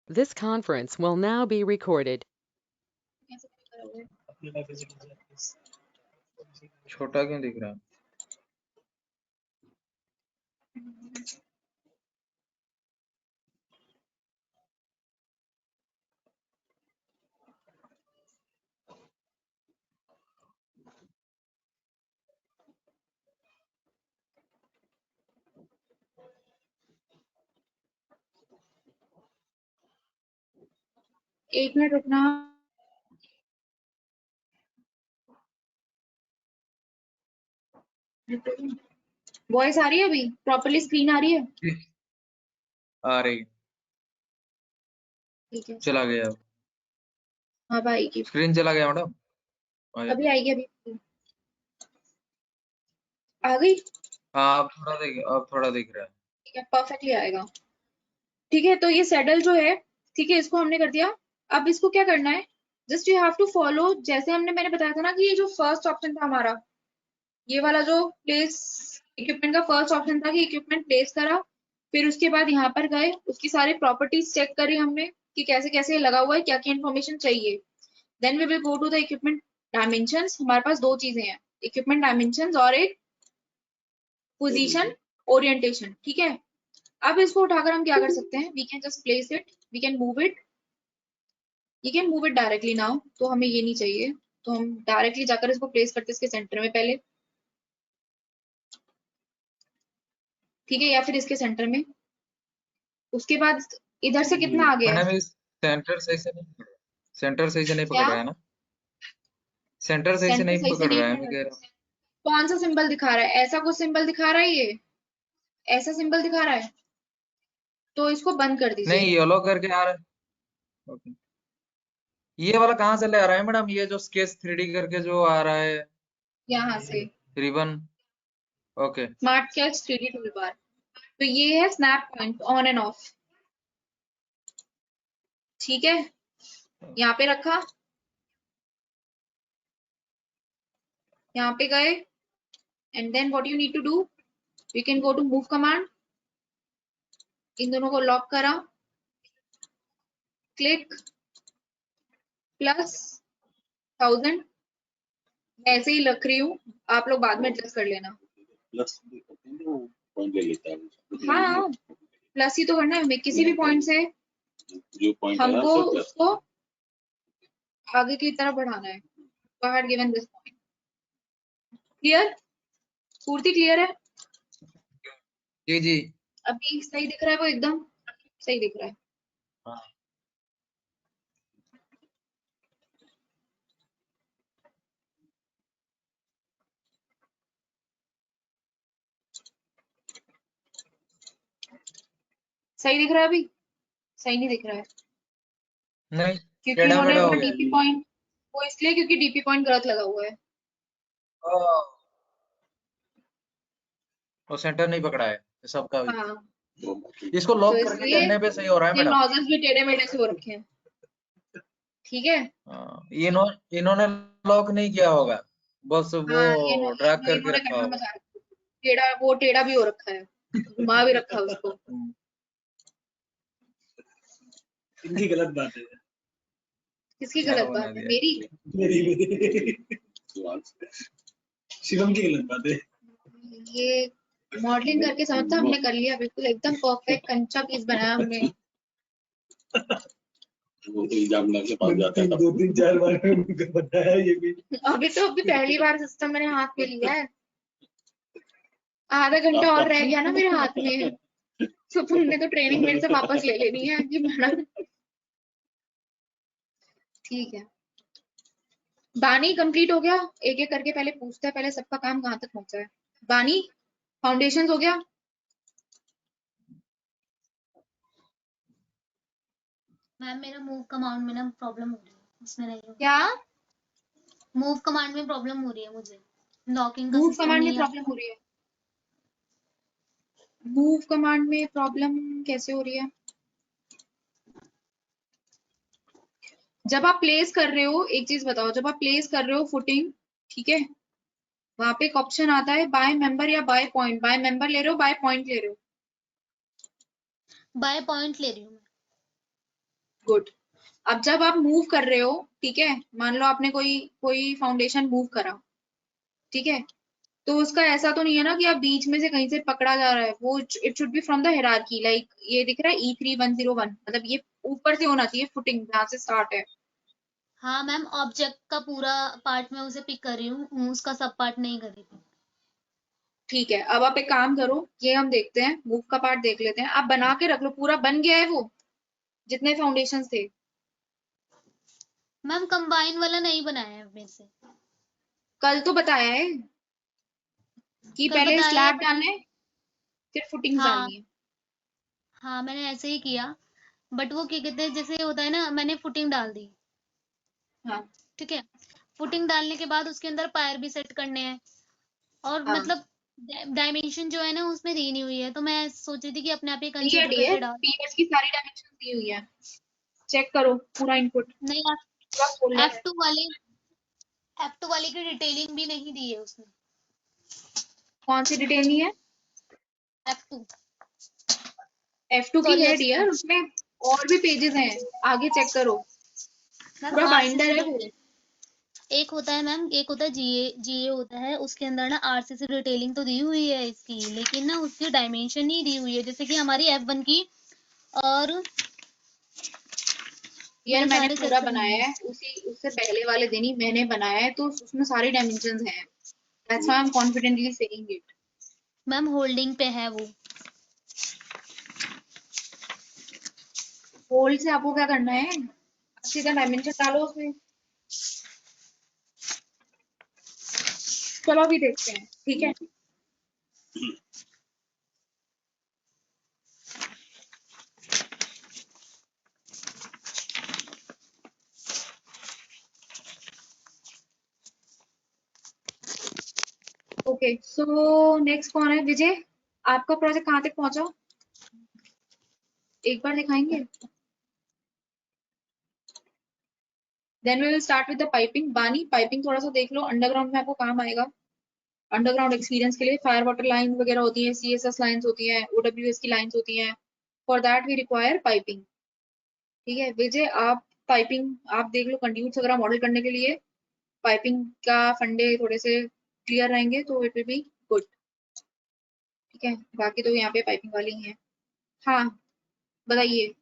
This conference will now be recorded. छोटा क्यों दिख रहा है? एक मिनट रुकना। वॉइस आ रही है? अभी प्रॉपर्ली स्क्रीन आ रही है? आ रही, ठीक है, चला गया। हाँ भाई की स्क्रीन चला गया मैडम। अभी आएगी, अभी आ गई। हाँ अब थोड़ा दिख रहा है। ठीक है, परफेक्टली आएगा। ठीक है, तो ये सेडल जो है, ठीक है, इसको हमने कर दिया। अब इसको क्या करना है, just you have to follow, जैसे मैंने बताया था ना कि ये जो फर्स्ट ऑप्शन था हमारा, ये वाला जो प्लेस इक्विपमेंट का फर्स्ट ऑप्शन था कि इक्विपमेंट प्लेस करा, फिर उसके बाद यहाँ पर गए, उसकी सारी प्रॉपर्टीज चेक करी हमने कि कैसे कैसे लगा हुआ है, क्या क्या इन्फॉर्मेशन चाहिए। Then we will go to the equipment dimensions. हमारे पास दो चीजें हैं, इक्विपमेंट डायमेंशंस और एक पोजीशन ओरिएंटेशन। ठीक है, अब इसको उठाकर हम क्या कर सकते हैं, we can just place it, we can move it, you can move it directly now. तो हमें ये नहीं चाहिए, तो हम डायरेक्टली जाकर इसको प्लेस करते हैं इसके सेंटर में पहले, ठीक है, या फिर इसके सेंटर में। उसके बाद इधर से कितना आ गया है? मैडम सेंटर सही से नहीं पकड़ रहा है। सेंटर सही से नहीं क्या पकड़ रहा है ना? सेंटर सही से सेंटर नहीं सही से पकड़ नहीं रहा है, पकड़ मैं कह रहा हूँ। कौन सा सिंबल दिखा रहा है? ऐसा कुछ सिंबल दिखा रहा है, ये ऐसा सिंबल दिखा रहा है, तो इसको बंद कर दीजिए। नहीं येलो करके आ रहा है। ओके, ये वाला कहाँ से ले आ रहा है मैडम? ये जो स्केच 3D करके जो आ रहा है यहाँ से ribbon. Okay, smart sketch 3D tool bar, तो ये है snap point on and off. ठीक है, यहाँ पे रखा, यहाँ पे गए, and then what you need to do, you can go to move command, इन दोनों को लॉक करा, क्लिक +1000। मैं ऐसे ही रख रही हूँ, आप लोग बाद में एडजस्ट कर लेना। हाँ, प्लस ही तो करना है हमें, किसी भी पॉइंट से हमको उसको आगे की तरफ बढ़ाना है। God given this point. Clear? पूर्ति क्लियर है? जी जी। अभी सही दिख रहा है? वो एकदम सही दिख रहा है। हाँ सही दिख रहा है? अभी सही नहीं दिख रहा है नहीं, क्योंकि टेढ़ा इन्होंने मेढ़ा हो अपना गया। डीपी पॉइंट, वो इसलिए क्योंकि डीपी पॉइंट गलत लगा हुआ है। वो सेंटर नहीं पकड़ा है सबका भी। हाँ, इसको तो लॉक करके इसलिए करने पे सही हो रहा है ये मैडम। नॉजल्स भी टेढ़े मेढ़े से हो रखे हैं। ठीक है, हाँ, इन्होंने लॉक नहीं किया होगा, बस वो हाँ, ड्रैग करके इन्होंने रखा करना होगा। मजा टेढ़ा, वो टेढ़ा भी हो रखा है, घुमा भी रखा है उसको। इनकी गलत बात है। किसकी क्या गलत बना बात है? दिया? मेरी? शिवम की गलत बात है। ये मॉडलिंग करके समझता हमने कर लिया, बिल्कुल एकदम परफेक्ट कंचा पीस बनाया हमने। वो तो इल्जाम लग के पास जाता है, 2-3-4 बार उनको बताया ये भी। अभी पहली बार सिस्टम मैंने हाथ में लिया है, आधा घंटा और रह गया ना मेरे हाथ में, तो तुमने तो ट्रेनिंग मेरे से वापस ले लेनी है कि मैडम। ठीक है, बानी कंप्लीट हो गया। एक एक करके पहले पूछते हैं, पहले सबका काम कहाँ तक पहुंचा है। बानी, फाउंडेशन हो गया? मैम मेरा मूव कमांड में ना प्रॉब्लम हो रही है, उसमें नहीं हो। क्या मूव कमांड में प्रॉब्लम हो रही है मुझे, लॉकिंग का मूव सिस्टम कमांड में नहीं है। प्रॉब्लम हो रही है? मूव कमांड में प्रॉब्लम कैसे हो रही है? जब आप प्लेस कर रहे हो, एक चीज बताओ, जब आप प्लेस कर रहे हो फुटिंग, ठीक है, वहां पे एक ऑप्शन आता है बाय मेंबर या बाय पॉइंट। बाय मेंबर ले रहे हो, बाय पॉइंट ले रहे हो? बाय पॉइंट ले रही हूँ मैं। गुड। अब जब आप मूव कर रहे हो, ठीक है, मान लो आपने कोई फाउंडेशन मूव करा, ठीक है, तो उसका ऐसा तो नहीं है ना कि आप बीच में से कहीं से पकड़ा जा रहा है, वो it should be from the hierarchy, like ये दिख रहा है E3101, मतलब ये ऊपर से होना चाहिए फुटिंग, जहाँ से स्टार्ट है। हाँ मैम, ऑब्जेक्ट का पूरा पार्ट मैं उसे पिक कर रही हूँ, उसका सब पार्ट नहीं कर रही थी। ठीक है, अब आप एक काम करो, ये हम देखते हैं, मूव का पार्ट देख लेते हैं, आप बना के रख लो, पूरा बन गया है वो, जितने फाउंडेशन थे। मैम कंबाइन वाला नहीं बनाया है मेरे से। कल तो बताया है कि कल पहले बताया है स्लैब but डालना है, फिर फुटिंग्स हाँ डालनी है। हाँ, मैंने ऐसे ही किया, बट वो क्या कहते हैं, जैसे होता है ना, मैंने फुटिंग डाल दी, हाँ ठीक है, फुटिंग डालने के बाद उसके अंदर पायर भी सेट करने हैं, और हाँ, मतलब डायमेंशन जो है ना उसमें दी नहीं हुई है, तो मैं सोच रही थी कि अपने आप ही डी है कंसीडर डी है, करके डाल। पीएच की सारी डायमेंशन दी हुई है, चेक करो पूरा इनपुट, नहीं, पूरा फोल्डर है। F2 वाले की डिटेलिंग भी नहीं दी है उसने। कौन सी डिटेल नहीं है? F2, F2 की सॉरी है F3। डियर, उसमें और भी पेजेस हैं, आगे चेक करो, मैम पूरा बाइंडर आरसीसी है वो। डिटेल एक होता है मैम, एक होता है जीए होता है, उसके अंदर ना आरसीसी डिटेलिंग तो दी हुई है इसकी, लेकिन ना उसकी डायमेंशन नहीं दी हुई है, जैसे कि हमारी F1 की। और यार मेरे मैंने सारे पूरा सेक्शन बनाया है, उससे पहले वाले दिन ही मैंने बनाया है, तो उसमें सारी डायमेंशंस हैं, that's why I am confidently saying it. Ma'am holding पे है वो। होल्ड से आपको क्या करना है, आप सीधा डायमेंशन डालो उसमें। चलो अभी देखते हैं, ठीक है। ओके, सो नेक्स्ट कौन है? विजय, आपका प्रोजेक्ट कहाँ तक पहुंचा, एक बार दिखाएंगे? Then we will start with the piping. बानी, पाइपिंग थोड़ा सा देख लो, अंडरग्राउंड में आपको काम आएगा, अंडरग्राउंड एक्सपीरियंस के लिए फायर वाटर लाइन वगैरह होती है, सीएसएस लाइंस होती हैं, ओडब्ल्यूएस की लाइंस होती हैं, for that we require piping. ठीक है विजय, आप पाइपिंग आप देख लो, कंड्यूट्स वगैरह मॉडल करने के लिए पाइपिंग का फंडे थोड़े से क्लियर रहेंगे तो इट विल बी गुड। ठीक है, बाकी तो यहाँ पे पाइपिंग वाली ही है। हाँ बताइए।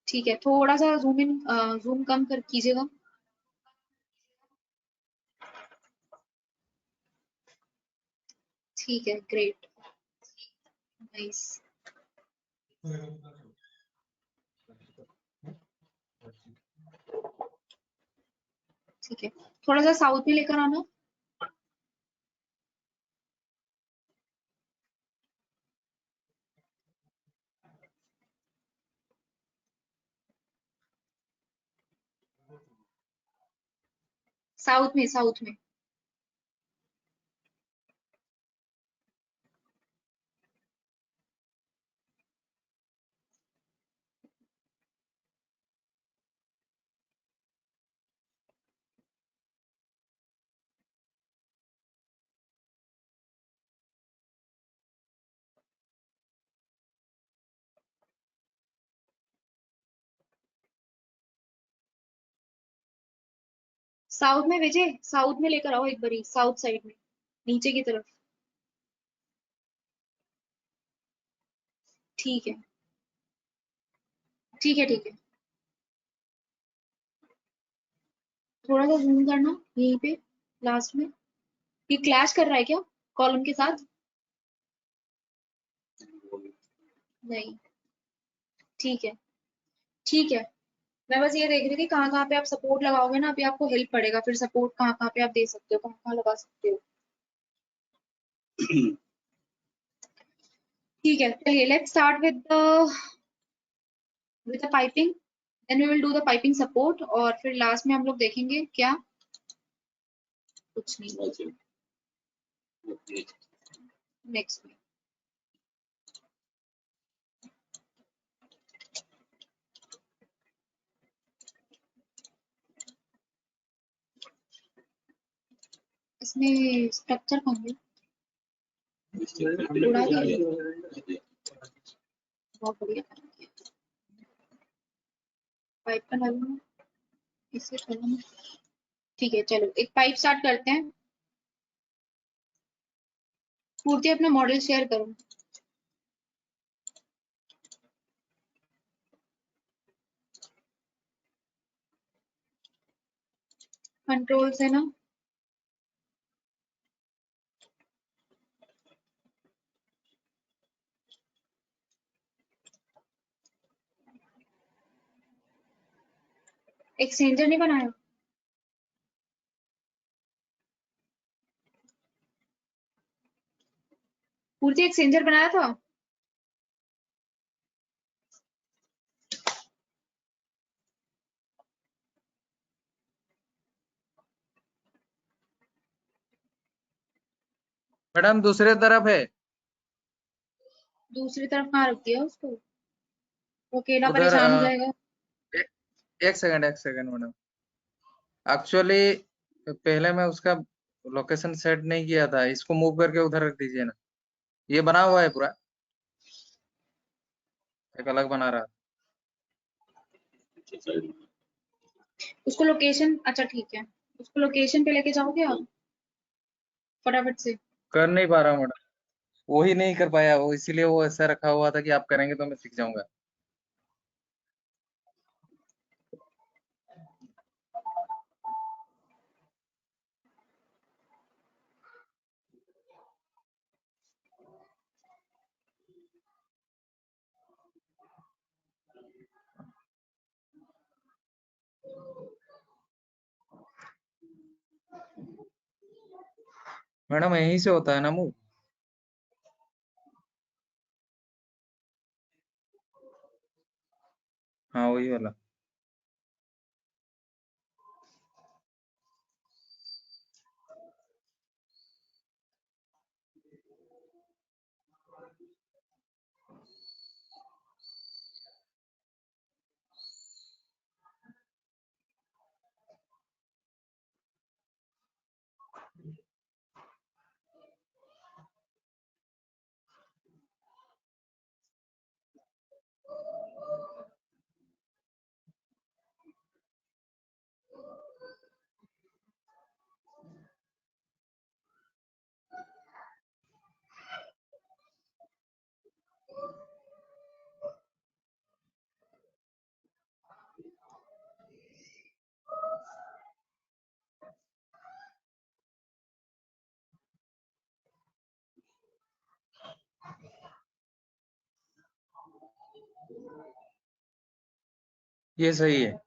ठीक है, थोड़ा सा जूम कम कर कीजिएगा। ठीक है, ग्रेट, नाइस। ठीक है, थोड़ा सा साउथ में लेकर आना। साउथ में, साउथ में। साउथ में विजय, साउथ में लेकर आओ एक बारी, साउथ साइड में, नीचे की तरफ। ठीक है ठीक है ठीक है, थोड़ा सा जूम करना यहीं पे लास्ट में। ये क्लैश कर रहा है क्या कॉलम के साथ? नहीं, ठीक है ठीक है। मैं बस ये देख रही थी कहाँ कहाँ पे आप सपोर्ट लगाओगे ना, अभी आपको हेल्प पड़ेगा, फिर सपोर्ट कहाँ कहाँ पे आप दे सकते हो, कहाँ कहाँ लगा सकते हो। ठीक है, चलिए let's start with the piping, then we will do the piping support, और फिर लास्ट में हम लोग देखेंगे क्या, कुछ नहीं, नेक्स्ट में। इसमें स्ट्रक्चर कौन है? उड़ा दिया। बहुत बढ़िया। पाइप का नाम इससे खत्म। ठीक है, चलो एक पाइप स्टार्ट करते हैं। पूर्ति अपना मॉडल शेयर करो। कंट्रोल से ना एक्सचेंजर नहीं बनाया। पूर्ति एक्सचेंजर बनाया था। मैडम दूसरे तरफ है, दूसरी तरफ कहाँ रख दिया उसको, वो अकेला उधर परेशान हो जाएगा। एक सेकंड मैडम। एक्चुअली पहले मैं उसका लोकेशन सेट नहीं किया था, इसको मूव करके उधर रख दीजिए ना। ये बना हुआ है पूरा, एक अलग बना रहा। उसको लोकेशन, अच्छा ठीक है, उसको लोकेशन पे लेके जाओगे आप फटाफट से। कर नहीं पा रहा हूँ मैडम, वही नहीं कर पाया वो, इसीलिए वो ऐसा रखा हुआ था कि आप करेंगे तो मैं सीख जाऊंगा। मैडम यहीं से होता है ना मूव। हाँ वही वाला। ये सही है।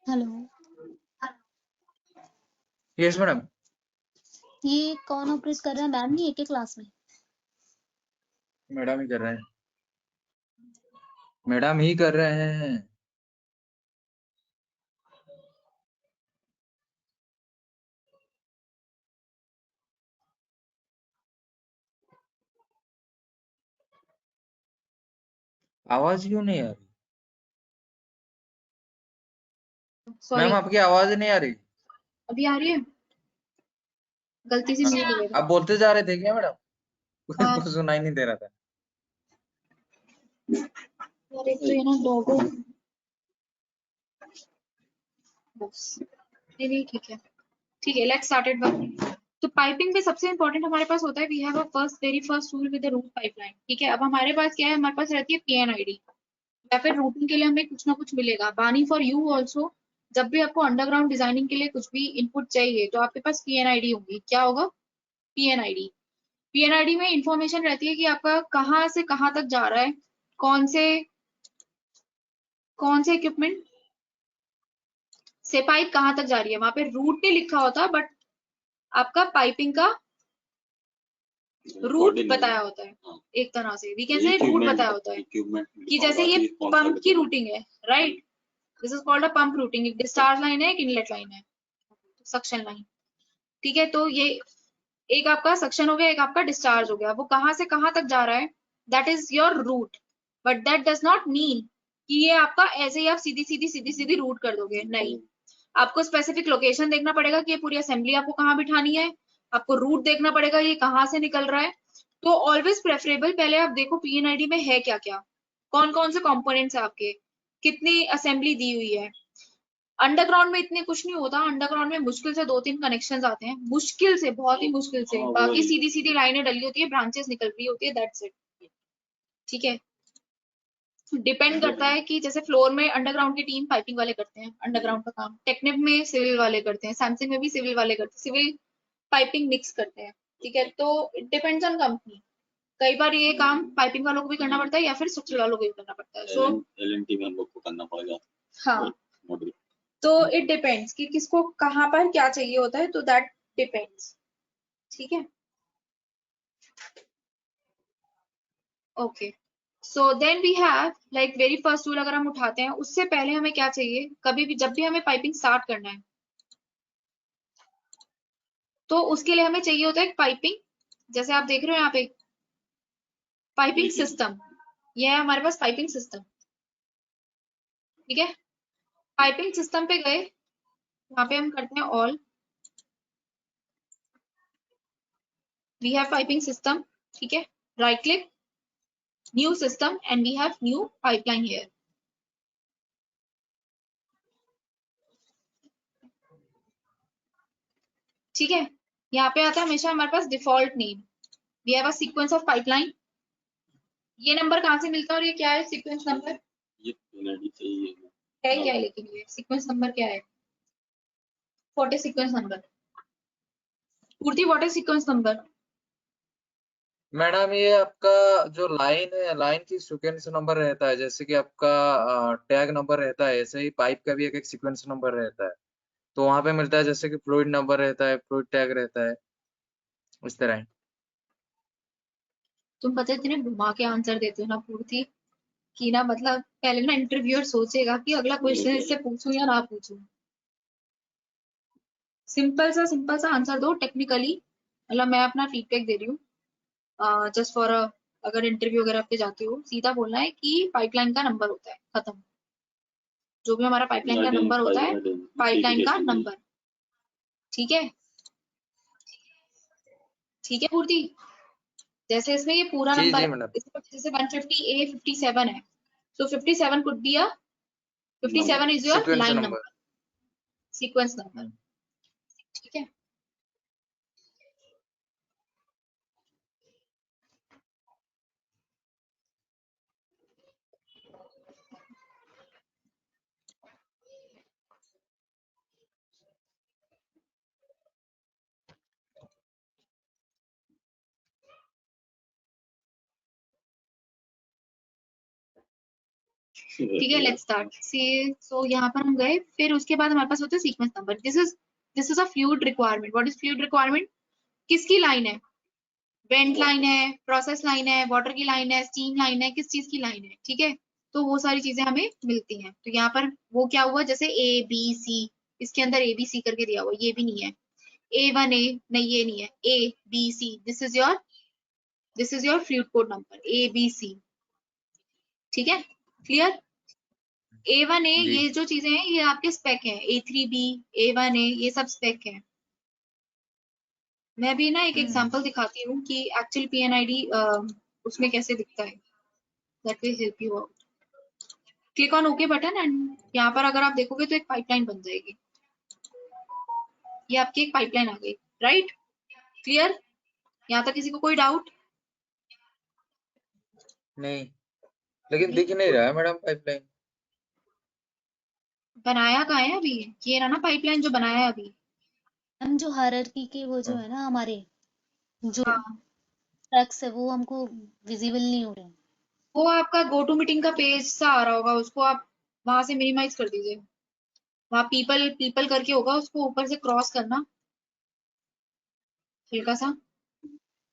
हेलो। Yes madam. ये कौन ऑपरेट कर रहा है मैम? नहीं, एक एक क्लास में। मैडम ही कर रहे हैं, मैडम ही कर रहे हैं। आवाज क्यों नहीं आ रही सॉरी, मैम? आपकी आवाज नहीं आ रही। अभी आ रही है? गलती से म्यूट हो गया आप बोलते जा रहे थे क्या मैडम? था। कुछ सुनाई नहीं दे रहा था। यार एक तो ये ना डॉगो, बस नहीं ठीक है, ठीक है, लेट्स स्टार्ट इट। तो पाइपिंग पे सबसे इंपॉर्टेंट हमारे पास होता है, we have a very first rule with the route pipeline. ठीक है, अब हमारे पास क्या है, हमारे पास रहती है पीएनआईडी, या फिर रूटिंग के लिए हमें कुछ ना कुछ मिलेगा। बानी फॉर यू ऑल्सो, जब भी आपको अंडरग्राउंड डिजाइनिंग के लिए कुछ भी इनपुट चाहिए तो आपके पास पीएनआईडी होगी। क्या होगा? पीएनआईडी। पीएनआईडी में इंफॉर्मेशन रहती है कि आपका कहाँ से कहाँ तक जा रहा है, कौन से इक्विपमेंट से पाइप कहाँ तक जा रही है। वहां पे रूट नहीं लिखा होता, बट आपका पाइपिंग का रूट बताया होता है। एक तरह से वी कैन से रूट बताया होता है कि जैसे ये पंप की रूटिंग है, right, this is called a pump routing. एक डिस्चार्ज लाइन है, एक इनलेट लाइन है, सक्शन लाइन। ठीक है, तो ये एक आपका सक्शन हो गया, एक आपका डिस्चार्ज हो गया। वो कहाँ से कहाँ तक जा रहा है, that is your route. But that does not mean कि ये आपका ऐसे ही आप सीधी सीधी रूट कर दोगे, नहीं। आपको स्पेसिफिक लोकेशन देखना पड़ेगा कि ये पूरी असेंबली आपको कहाँ बिठानी है। आपको रूट देखना पड़ेगा ये कहाँ से निकल रहा है। तो ऑलवेज प्रेफरेबल पहले आप देखो पीएनआईडी में है क्या क्या, कौन कौन से कंपोनेंट्स है आपके, कितनी असेंबली दी हुई है। अंडरग्राउंड में इतने कुछ नहीं होता, अंडरग्राउंड में मुश्किल से 2-3 कनेक्शंस आते हैं, मुश्किल से, बहुत ही मुश्किल से। बाकी सीधी सीधी लाइनें डली होती है, ब्रांचेस निकल रही होती है, दैट्स इट। ठीक है, डिपेंड करता है कि जैसे फ्लोर में अंडरग्राउंड की टीम पाइपिंग वाले करते हैं अंडरग्राउंड का काम, टेक्निक में सिविल वाले करते हैं, सैमसंग में भी सिविल वाले करते हैं, सिविल पाइपिंग मिक्स करते हैं। ठीक है, तो इट डिपेंड्स ऑन कंपनी। कई बार ये काम पाइपिंग वालों को भी करना पड़ता है या फिर स्ट्रक्चर वालों को भी करना पड़ता है। सो एलएनटी में हम लोग को करना पड़ेगा। हाँ, तो इट डिपेंड्स कि किसको कहाँ पर क्या चाहिए होता है, तो दैट डिपेंड्स। ठीक है, okay. So then we have like very first rule अगर हम उठाते हैं, उससे पहले हमें क्या चाहिए, कभी भी जब भी हमें पाइपिंग स्टार्ट करना है तो उसके लिए हमें चाहिए होता है एक पाइपिंग, जैसे आप देख रहे हो यहाँ पे पाइपिंग सिस्टम, ये है हमारे पास पाइपिंग सिस्टम। ठीक है, पाइपिंग सिस्टम पे गए, वहां पे हम करते हैं all, we have piping system. ठीक है, right click, new system, and we have new pipeline here. ठीक है, यहाँ पे आता है हमेशा हमारे पास default name, we have a sequence of pipeline. ये नंबर कहाँ से मिलता है और ये क्या है सीक्वेंस नंबर? ये एलएनटी चाहिए है क्या है, लेकिन ये सीक्वेंस नंबर क्या है? What is sequence number? Purti, what is sequence number? Madam ये आपका जो लाइन है, लाइन की सीक्वेंस नंबर रहता है, जैसे कि आपका टैग नंबर रहता है, ऐसे ही पाइप का भी एक सीक्वेंस नंबर रहता है। तो वहां पे मिलता है, जैसे कि फ्लूइड नंबर रहता है, फ्लूइड टैग रहता है, इस तरह है। तुम पता है इतने घुमा के आंसर देते हो ना पूर्ति, कि ना मतलब पहले ना इंटरव्यूअर सोचेगा कि अगला क्वेश्चन इससे पूछूं या ना पूछूं। सिंपल सा आंसर दो टेक्निकली, मतलब मैं अपना फीडबैक दे रही हूँ जस्ट फॉर अगर इंटरव्यू वगैरह पे जाते हो, सीधा बोलना है कि पाइपलाइन का नंबर होता है, खत्म। जो भी हमारा पाइपलाइन का नंबर होता है, पाइपलाइन का नंबर। ठीक है, ठीक है पूर्ति। जैसे इसमें ये पूरा जी नंबर जी है, मैडम। इसमें जैसे 150A 57 है, so 57 could be a 57 is your sequence line number. number, sequence number. ठीक है, ठीक है, लेट्स स्टार्ट। सी, सो यहाँ पर हम गए, फिर उसके बाद हमारे पास होता है sequence number. This is this is a fluid requirement. What is fluid requirement? किसकी लाइन है? वेंट लाइन है, प्रोसेस लाइन है, वाटर की लाइन है, स्टीम लाइन है, किस चीज की लाइन है? ठीक है, तो वो सारी चीजें हमें मिलती हैं. तो यहाँ पर वो क्या हुआ, जैसे ए बी सी, इसके अंदर ए बी सी करके दिया हुआ, ये भी नहीं है. A1A, नहीं ये नहीं है. A B C, this is your fluid code number A B C. ठीक है, क्लियर? A1A जी ये जो चीजें हैं ये आपके स्पेक हैं. A3B, A1A ये सब स्पेक हैं. मैं भी ना एक एग्जांपल दिखाती हूँ कि एक्चुअल PNID उसमें कैसे दिखता है. That will help you out. Click on okay button and यहाँ पर अगर आप देखोगे तो एक पाइपलाइन बन जाएगी. ये आपकी एक पाइपलाइन आ गई. Right, clear? यहाँ तक किसी को कोई डाउट? नहीं, लेकिन दिख नहीं रहा है मैडम पाइपलाइन. बनाया कहाँ है अभी? ये रहा ना पाइपलाइन जो बनाया है अभी. हम जो हायरार्की के वो जो है ना हमारे जो हाँ, ट्रैक्स है वो हमको विजिबल नहीं हो रहे हैं. वो आपका गो टू मीटिंग का पेज सा आ रहा होगा, उसको आप वहां से मिनिमाइज कर दीजिए. वहाँ पीपल पीपल करके होगा, उसको ऊपर से क्रॉस करना हल्का सा,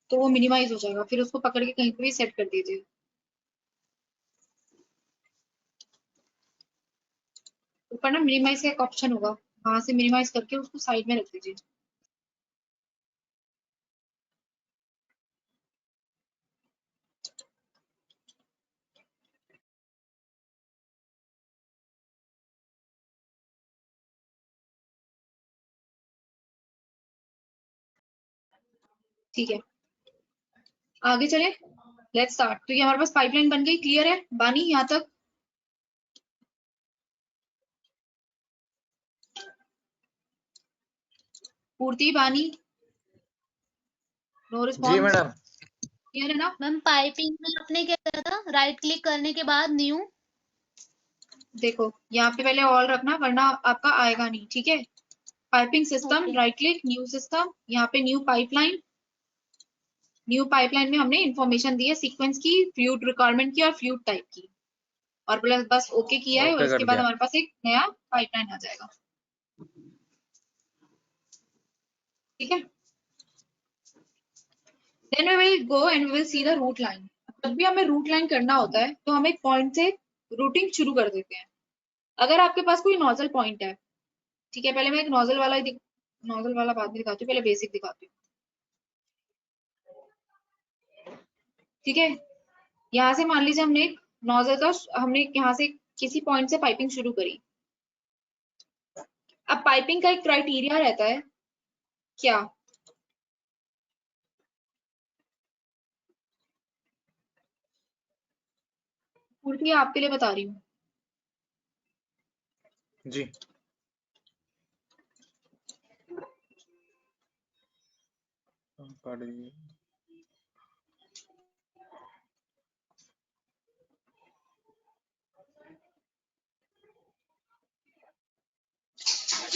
तो वो मिनिमाइज हो जाएगा. फिर उसको पकड़ के कहीं पे भी सेट कर दीजिए. ऊपर ना मिनिमाइज का एक ऑप्शन होगा, वहां से मिनिमाइज करके उसको साइड में रख दीजिए. ठीक है, आगे चले. Let's start. तो ये हमारे पास पाइपलाइन बन गई. क्लियर है बानी यहाँ तक? पूर्ति, बानी, नो जी रिस्पॉन्स. मैडम. क्लियर है ना? मैम पाइपिंग में आपने क्या करा था? राइट क्लिक करने के बाद न्यू. देखो यहाँ पे पहले ऑल रखना वरना आपका आएगा नहीं. ठीक है, piping system, okay. Right click, new system, यहाँ पे न्यू पाइपलाइन. न्यू पाइपलाइन में हमने इंफॉर्मेशन दी है सीक्वेंस की, फ्लूइड रिक्वायरमेंट की और फ्लूइड टाइप की, और प्लस बस ओके किया है और ओके इसके कर बाद दिया. हमारे पास एक नया पाइपलाइन आ जाएगा. ठीक है, then we will go and we will see the route line. जब भी हमें रूट लाइन करना होता है तो हम एक पॉइंट से रूटिंग शुरू कर देते हैं. अगर आपके पास कोई नोजल पॉइंट है, ठीक है, पहले मैं एक नोजल वाला बाद में दिखाती हूँ, पहले बेसिक दिखाती हूँ. ठीक है, यहाँ से मान लीजिए हमने एक नोजल का हमने यहाँ से किसी पॉइंट से पाइपिंग शुरू करी. अब पाइपिंग का एक क्राइटेरिया रहता है क्या? पूर्ति आपके लिए बता रही हूँ. जी काट दीजिए.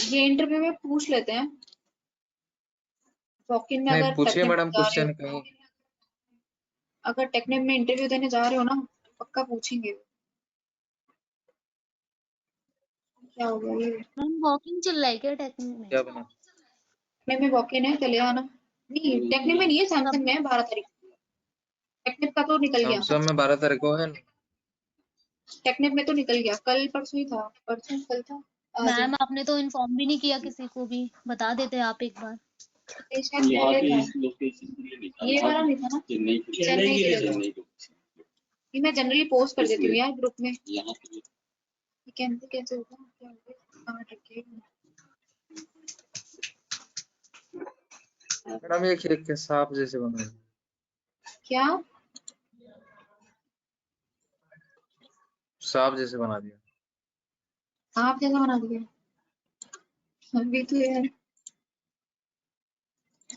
ये इंटरव्यू में पूछ लेते हैं. वॉक-इन में नहीं, अगर पूछिए टेक्निक मैडम जा रहे क्वेश्चन हो, कहीं. अगर टेक्निक में इंटरव्यू देने जा रहे हो ना, पक्का पूछेंगे. क्या हो गया ये? मैम वॉकिंग चल रहा है क्या टेक्निक में? क्या बना? टेक्निक में वॉक-इन है, चले आना. नहीं, टेक्निक में नहीं है, कब? सैमसंग में है 12 तारीख. टेक्निक का तो निकल गया. सैमसंग में 12 तारीख को है. टेक्निक में तो निकल गया, कल परसों ही था. परसों कल था, आज है. मैम आपने तो इन्फॉर्म भी नहीं किया किसी को भी. बता देते आप एक बार. ये शायद यहाँ पहले पे था, इस लोकेशन के लिए लिखा ये था वाला नहीं था ना. चेन्नई चेन्नई के लिए था. चेन्नई को ये मैं जनरली पोस्ट कर देती हूँ इसलिए यार ग्रुप में. यहाँ पे ये कैंसिल कैसे होगा? क्या हो गया? कहाँ अटक गए? मैडम ये खिड़की के सांप जैसे बना है. क्या? सांप जैसे बना दिया. आप जैसा बना दिया. अभी तो यार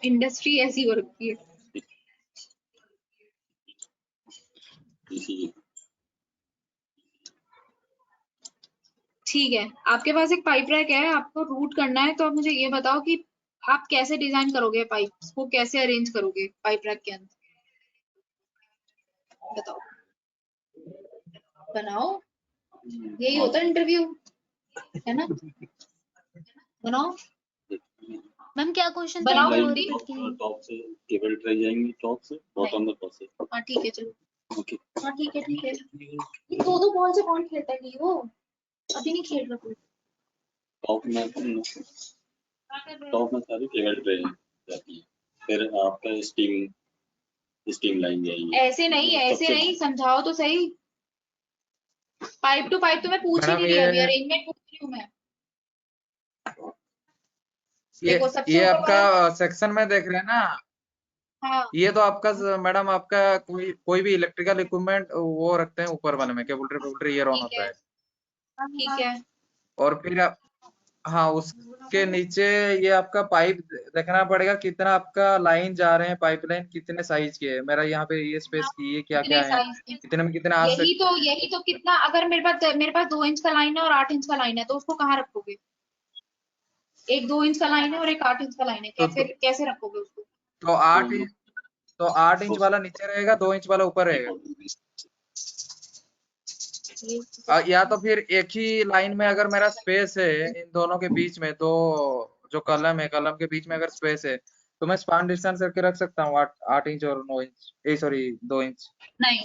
इंडस्ट्री ऐसी हो रखी है. इसी ठीक है, आपके पास एक पाइप रैक है, आपको रूट करना है, तो आप मुझे ये बताओ कि आप कैसे डिजाइन करोगे, पाइप्स को कैसे अरेंज करोगे पाइप रैक के अंदर? बताओ, बनाओ. यही होता है इंटरव्यू, है ना? बनाओ. मैम क्या क्वेश्चन था, बनाओ एक बार जल्दी। रिपीट कीजिए। टॉप से केबल ट्रे जाएंगी, टॉप से बॉटम में टॉप से। हाँ ठीक है चलो। ओके हाँ ठीक है ठीक है। ये दो बॉल से कौन खेलता है वो? अभी नहीं खेल रहा कोई। टॉप में सारी केबल ट्रे जाती है, फिर आपका स्टीम लाइन जाएगी। ऐसे नहीं ऐसे नहीं, समझाओ तो सही। पाइप टू पाइप तो मैं पूछ ही मैडम नहीं रही, अभी अरेंजमेंट पूछ रही हूँ मैं। देखो सबसे ये ऊपर आपका वाला। सेक्शन में देख रहे हैं ना, हाँ ये तो आपका मैडम आपका कोई भी इलेक्ट्रिकल इक्विपमेंट वो रखते हैं ऊपर वाले में, केबल ट्रे ये ऑन ठीक होता है है। ठीक है। और फिर आप, हाँ उसके नीचे ये आपका पाइप देखना पड़ेगा, कितना आपका लाइन जा रहे हैं, पाइपलाइन कितने साइज के है। मेरा यहाँ पे ये स्पेस की ये क्या कितने क्या है, साइज के? कितने में कितना आ सकते। यही तो कितना, अगर मेरे पास 2 इंच का लाइन है और 8 इंच का लाइन है तो उसको कहाँ रखोगे? एक 2 इंच का लाइन है और एक 8 इंच का लाइन है, तो कैसे रखोगे उसको? तो 8 इंच, तो 8 इंच वाला नीचे रहेगा, 2 इंच वाला ऊपर रहेगा। या तो फिर एक ही लाइन में अगर मेरा स्पेस है इन दोनों के बीच में, तो जो कलम है कलम के बीच में अगर स्पेस है तो मैं स्पान डिस्टेंस करके रख सकता हूँ 8 इंच और 9 इंच, सॉरी 2 इंच। नहीं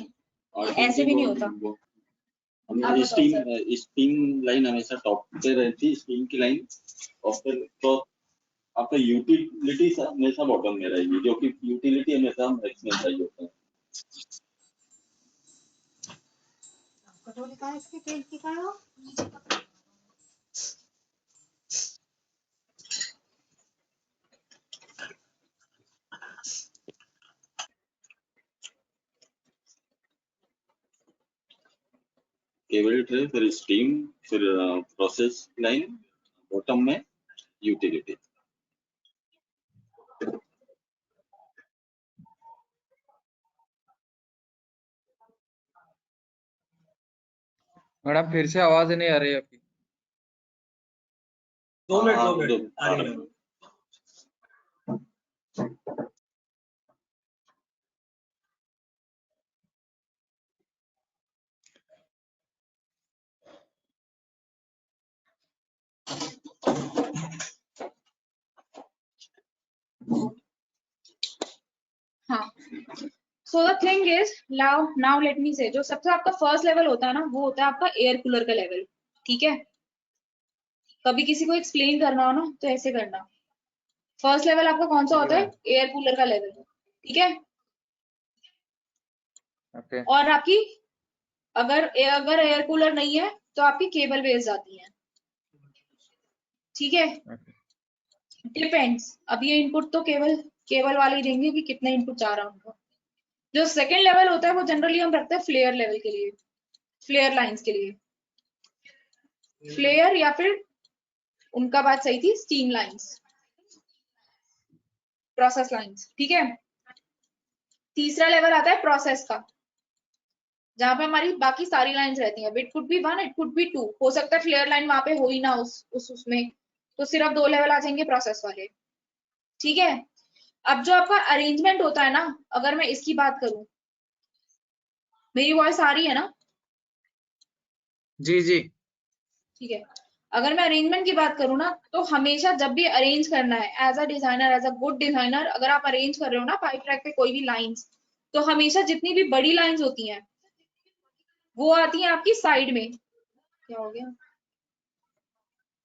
ऐसे भी नहीं होता। आप बताओ सर। स्टीम लाइन हमेशा टॉप पे रहती है, स्टीम की लाइन, और फिर तो आपका यूटिलिटी हमेशा बॉटम में रहेगी, जो कि यूटिलिटी हमेशा मैक्सिमम साइज होता है। कटोरी कहाँ है इसकी, तेल की कहाँ है वो? केबल ट्रे, फिर स्टीम, फिर प्रोसेस लाइन, बॉटम में यूटिलिटी। मैडम फिर से आवाज नहीं आ रही है आपकी। 2 मिनट आ रही है। हाँ so the thing is, now let me से, जो सबसे आपका फर्स्ट लेवल होता है ना, वो होता है आपका एयर कूलर का लेवल। ठीक है, कभी किसी को एक्सप्लेन करना हो ना तो ऐसे करना। फर्स्ट लेवल आपका कौन सा होता है? एयर कूलर का लेवल। ठीक है, ओके और आपकी अगर एयर कूलर नहीं है तो आपकी केबल वेज जाती है। ठीक है, डिपेंड्स। अब ये इनपुट तो केबल वाले ही देंगे कि कितना इनपुट जा रहा है उनका। जो सेकंड लेवल होता है वो जनरली हम रखते हैं फ्लेयर लेवल के लिए, फ्लेयर लाइंस के लिए। फ्लेयर या फिर उनका बात सही थी, स्टीम लाइंस, प्रोसेस लाइंस। ठीक है, तीसरा लेवल आता है प्रोसेस का, जहां पे हमारी बाकी सारी लाइंस रहती हैं। It could be 1, it could be 2, हो सकता है फ्लेयर लाइन वहां पे हो ही ना उसमें, तो सिर्फ 2 लेवल आ जाएंगे प्रोसेस वाले। ठीक है, अब जो आपका अरेंजमेंट होता है ना, अगर मैं इसकी बात करूं, मेरी वॉइस आ रही है ना? जी जी। ठीक है, अगर मैं अरेंजमेंट की बात करूँ ना, तो हमेशा जब भी अरेंज करना है as a designer, as a good designer, अगर आप अरेंज कर रहे हो ना पाइप ट्रैक पे कोई भी लाइंस, तो हमेशा जितनी भी बड़ी लाइंस होती हैं वो आती हैं आपकी साइड में। क्या हो गया?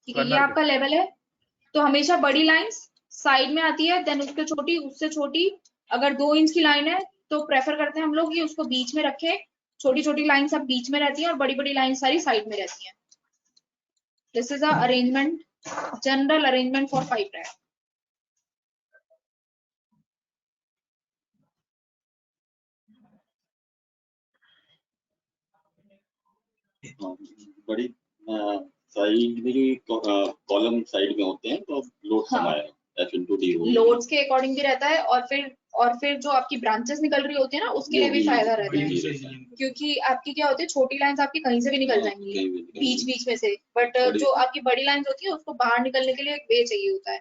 ठीक है, ये कॉर्नर पे। आपका लेवल है, तो हमेशा बड़ी लाइंस साइड में आती है, देन उसके छोटी, उससे छोटी। अगर 2 इंच की लाइन है तो प्रेफर करते हैं हम लोग कि उसको बीच में रखें। छोटी छोटी लाइन सब बीच में रहती है और बड़ी बड़ी लाइन सारी साइड में रहती है। This is a arrangement, general arrangement for pipe track. बड़ी साइड में जो कॉलम साइड में होते हैं तो लोड हाँ, कम आएगा, F/D हो लोड्स के अकॉर्डिंग भी रहता है, और फिर जो आपकी ब्रांचेस निकल रही होती है ना, उसके लिए भी फायदा रहता है, क्योंकि आपकी क्या होती है, छोटी लाइंस आपकी कहीं से भी निकल जाएंगी बीच बीच में से, बट जो आपकी बड़ी लाइंस होती है उसको बाहर निकलने के लिए एक वे चाहिए होता है।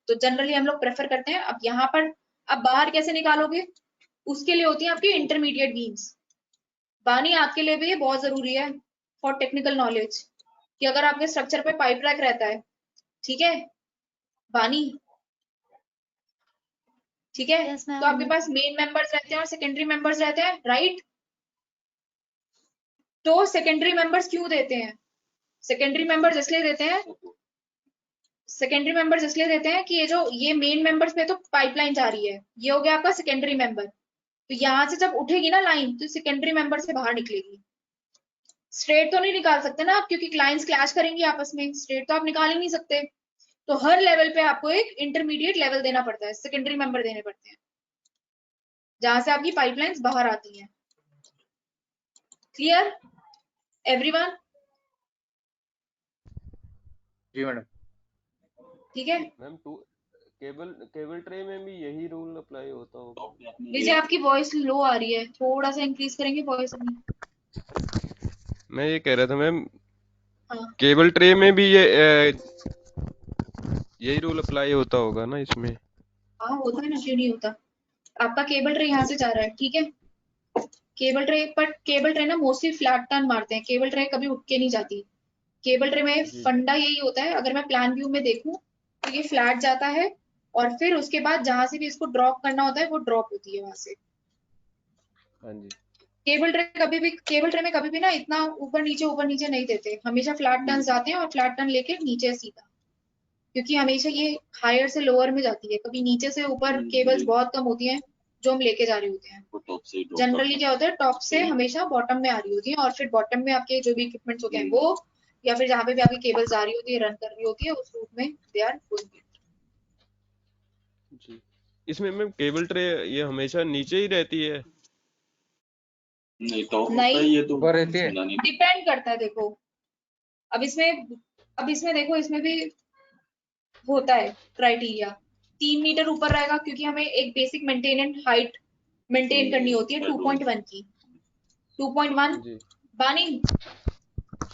तो जनरली हम लोग प्रेफर करते हैं। अब यहाँ पर आप बाहर कैसे निकालोगे, उसके लिए होती है आपकी इंटरमीडिएट बीम्स। बानी आपके लिए भी ये बहुत जरूरी है फॉर टेक्निकल नॉलेज, कि अगर आपके स्ट्रक्चर पे पाइप ट्रैक रहता है, ठीक है बानी, ठीक है। Yes ma'am. तो आपके पास मेन मेंबर्स रहते हैं और सेकेंडरी मेंबर्स रहते हैं, राइट। तो सेकेंडरी मेंबर्स क्यों देते हैं? सेकेंडरी मेंबर्स इसलिए देते हैं, सेकेंडरी मेंबर्स इसलिए देते हैं कि ये मेन मेंबर्स पे तो पाइपलाइन जा रही है, ये हो गया आपका सेकेंडरी मेंबर। तो यहाँ से जब उठेगी ना लाइन तो सेकेंडरी मेंबर से बाहर निकलेगी। स्ट्रेट तो नहीं निकाल सकते ना आप, क्योंकि क्लाइंट्स क्लैश करेंगी आपस में, स्ट्रेट तो आप निकाल ही नहीं सकते। तो हर लेवल पे आपको एक इंटरमीडिएट लेवल देना पड़ता है, सेकेंडरी मेंबर देने पड़ते हैं, जहां से आपकी पाइपलाइंस बाहर आती हैं। Clear everyone? जी मैडम। ठीक है। मैम केबल ट्रे में भी यही रूल अप्लाई होता होगा? विजय आपकी वॉइस लो आ रही है, थोड़ा सा इंक्रीज करेंगे वॉइस अपनी। मैं ये कह रहा था मैम, हाँ केबल ट्रे में भी यही रूल अप्लाई होता होगा ना इसमें? हाँ होता है ना, क्यों नहीं होता। आपका केबल ट्रे यहाँ से जा रहा है, ठीक है। केबल ट्रे ना मोस्टली फ्लैट टर्न मारते हैं, केबल ट्रे कभी उठ के नहीं जाती। केबल ट्रे में जी फंडा यही होता है, अगर मैं प्लान व्यू में देखूं तो ये फ्लैट जाता है और फिर उसके बाद जहां से भी इसको ड्रॉप करना होता है वो ड्रॉप होती है वहां से। हाँ जी। केबल ट्रे में कभी भी ना इतना ऊपर नीचे नहीं देते, हमेशा फ्लैट टर्न जाते हैं और फ्लैट टर्न लेके नीचे सीधा, क्योंकि हमेशा ये हायर से लोअर में जाती है, कभी नीचे से ऊपर केबल्स बहुत कम होती हैं जो हम लेके जा रहे होते हैं। टॉप से ड्रॉप जनरली क्या होता है, टॉप से हमेशा बॉटम में आ रही होती है और फिर बॉटम में आपके जो भी इक्विपमेंट्स होते हैं वो, या फिर जहाँ पे भी आपकी केबल्स आ रही होती है, रन कर रही होती है, उस रूट में दे आर गोइंग। जी इसमें मैम केबल ट्रे ये हमेशा नीचे ही रहती है? नहीं टॉप नहीं, होता है ये तो ऊपर रहती है। सुना नहीं। डिपेंड करता है। देखो अब इसमें देखो, इसमें भी होता है क्राइटेरिया। 3 मीटर ऊपर रहेगा क्योंकि हमें एक बेसिक मेंटेनेंस हाइट मेंटेन करनी होती है 2.1 की। 2.1 जी बानी,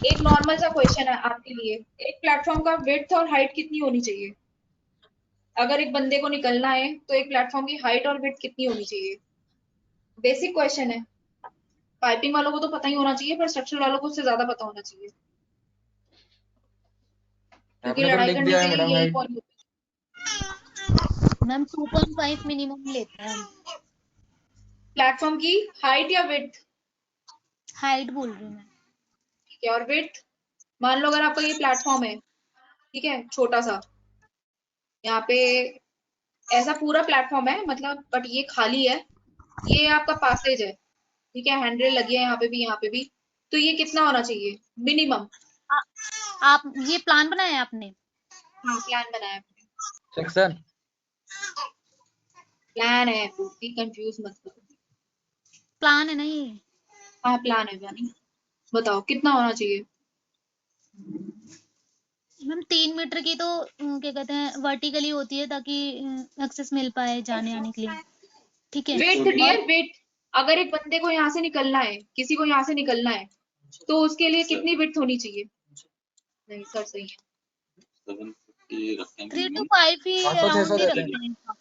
एक नॉर्मल सा क्वेश्चन है आपके लिए, एक प्लेटफॉर्म का विड्थ और हाइट कितनी होनी चाहिए? अगर एक बंदे को निकलना है तो एक प्लेटफॉर्म की हाइट और विड्थ कितनी होनी चाहिए? बेसिक क्वेश्चन है। पाइपिंग वालों को तो पता ही होना चाहिए, पर स्ट्रक्चर वालों को उससे ज्यादा पता होना चाहिए, क्योंकि आपने तो लड़ाई लिख करने दिया के है लिए मैडम यही हाइट। पॉइंट। मैम 2.5 मिनिमम लेते हैं हम। प्लेटफॉर्म की हाइट या विड्थ? हाइट बोल रही हूँ मैं। ठीक है। और विड्थ, मान लो अगर आपका ये प्लेटफॉर्म है, ठीक है, छोटा सा, यहाँ पे ऐसा पूरा प्लेटफॉर्म है मतलब, बट ये खाली है, ये आपका पासेज है, ठीक है, हैंडरेल लगी है यहाँ पे भी, तो ये कितना होना चाहिए मिनिमम? आप ये प्लान बनाया है आपने? हाँ प्लान बनाया है, सेक्शन प्लान है, पूरी कंफ्यूज मत करो। प्लान है ना ये? हाँ प्लान है यानी, बताओ कितना होना चाहिए? मैम 3 मीटर की तो क्या कहते हैं वर्टिकली होती है ताकि एक्सेस मिल पाए जाने आने के लिए, ठीक है। वेट और डियर वेट, अगर एक बंदे को यहाँ से निकलना है, किसी को यहाँ से निकलना है, तो उसके लिए कितनी विड्थ होनी चाहिए? नहीं सर सही है। 750 रखेंगे 3 to मिनिमम। 5 ही 500 600 अराउंड ही देते हैं। रखते हैं इनका।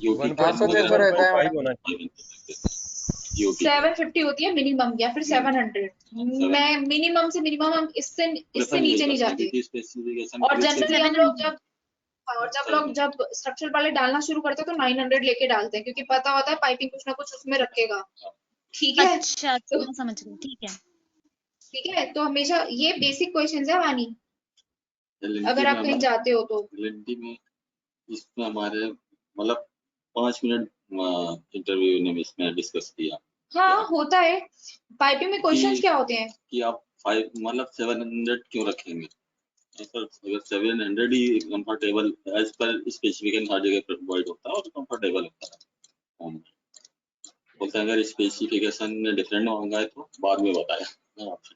यूपी 500 600 रहता है मैडम। होना चाहिए। यूपी 750 होती है मिनिमम या फिर 700। मैं मिनिमम से मिनिमम हम इससे नीचे नहीं जाते। और जनरली हम लोग जब स्ट्रक्चर वाले डालना शुरू करते हैं तो 900 लेके डालते हैं, क्योंकि पता होता है पाइपिंग कुछ ना कुछ उसमें रखेगा, ठीक है। अच्छा तो मैं समझ गई, ठीक है। ठीक है, तो हमेशा ये बेसिक क्वेश्चंस है वानी, अगर आप कहीं जाते हो तो। एलएनटी में इसमें हमारे मतलब 5 मिनट इंटरव्यू ने इसमें डिस्कस किया हाँ होता है। पाइपिंग में क्वेश्चंस कि- क्या होते हैं? कि आप 5 मतलब 700 क्यों रखेंगे? सर अगर 700 ही कंफर्टेबल एज पर स्पेसिफिकेशन हर जगह प्रोवाइड होता है और कंफर्टेबल होता है। बोलते हैं अगर स्पेसिफिकेशन में डिफरेंट मांगा है तो बाद में बताया,